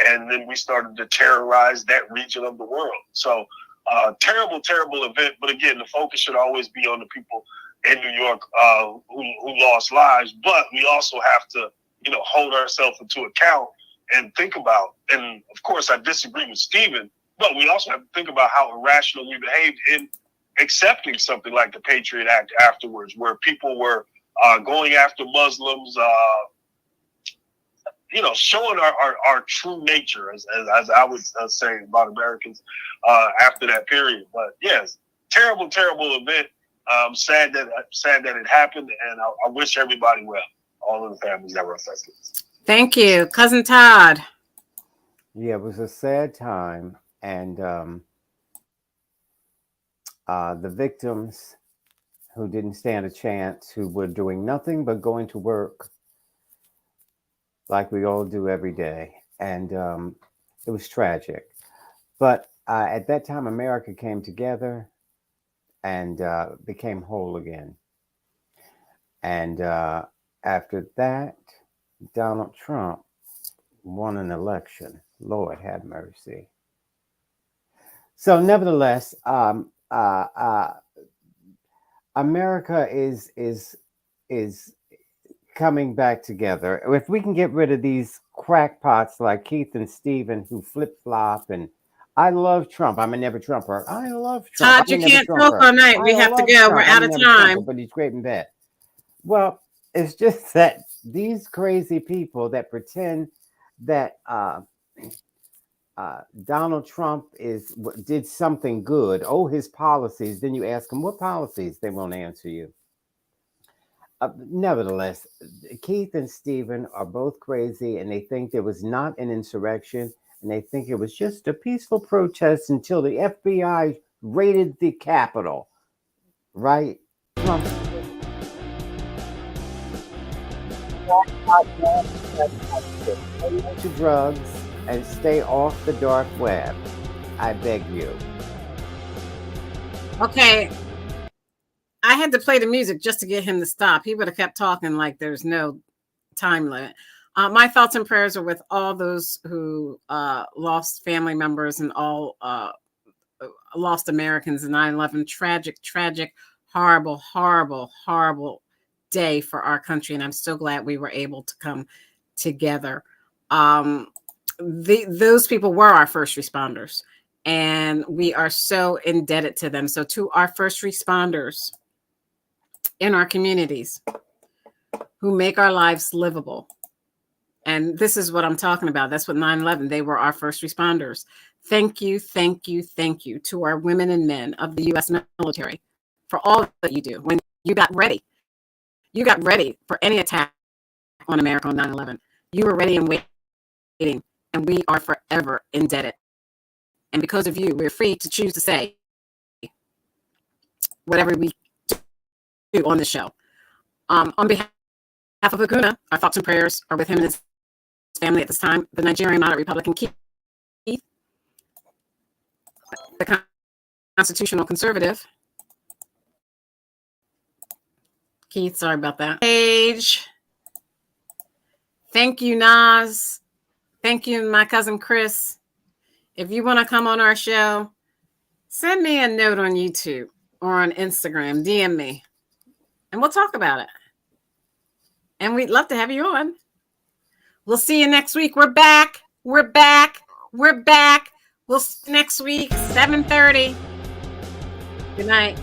And then we started to terrorize that region of the world. So, terrible, terrible event. But again, the focus should always be on the people in New York who lost lives. But we also have to, you know, hold ourselves into account and think about, and of course I disagree with Stephen, but we also have to think about how irrational we behaved in accepting something like the Patriot Act afterwards, where people were going after Muslims, you know, showing our true nature, as I would say about Americans after that period. But yes, terrible, terrible event. Sad that it happened, and I wish everybody well, all of the families that were affected. Thank you, Cousin Todd. Yeah, it was a sad time, and the victims who didn't stand a chance, who were doing nothing but going to work like we all do every day. And it was tragic. But at that time, America came together and became whole again. And after that, Donald Trump won an election. Lord have mercy. So nevertheless, America is coming back together. If we can get rid of these crackpots like Keith and Stephen who flip-flop, and I love Trump. I'm a never Trumper. I love Trump. Todd, you can't talk all night. We have to go. We're out of time. But he's great in bed. Well, it's just that these crazy people that pretend that Donald Trump did something good. Oh, his policies. Then you ask them what policies. They won't answer you. Nevertheless, Keith and Stephen are both crazy, and they think there was not an insurrection, and they think it was just a peaceful protest until the FBI raided the Capitol. Right? Trump. To drugs and stay off the dark web. I beg you. Okay. I had to play the music just to get him to stop. He would have kept talking like there's no time limit. My thoughts and prayers are with all those who lost family members and all lost Americans in 9/11. Tragic, horrible day for our country. And I'm so glad we were able to come together. Those people were our first responders, and we are so indebted to them. So to our first responders in our communities who make our lives livable. And this is what I'm talking about. That's what 9/11, they were our first responders. Thank you to our women and men of the U.S. military for all that you do. When you got ready for any attack on America on 9/11. You were ready and waiting, and we are forever indebted. And because of you, we're free to choose to say whatever we do on the show. On behalf of Aguna, our thoughts and prayers are with him and his family at this time. The Nigerian moderate Republican Keith, the constitutional conservative Keith, sorry about that. Paige. Thank you, Nas. Thank you, my cousin Chris. If you want to come on our show, send me a note on YouTube or on Instagram. DM me, and we'll talk about it. And we'd love to have you on. We'll see you next week. We're back. We're back. We're back. We'll see you next week, 7:30. Good night.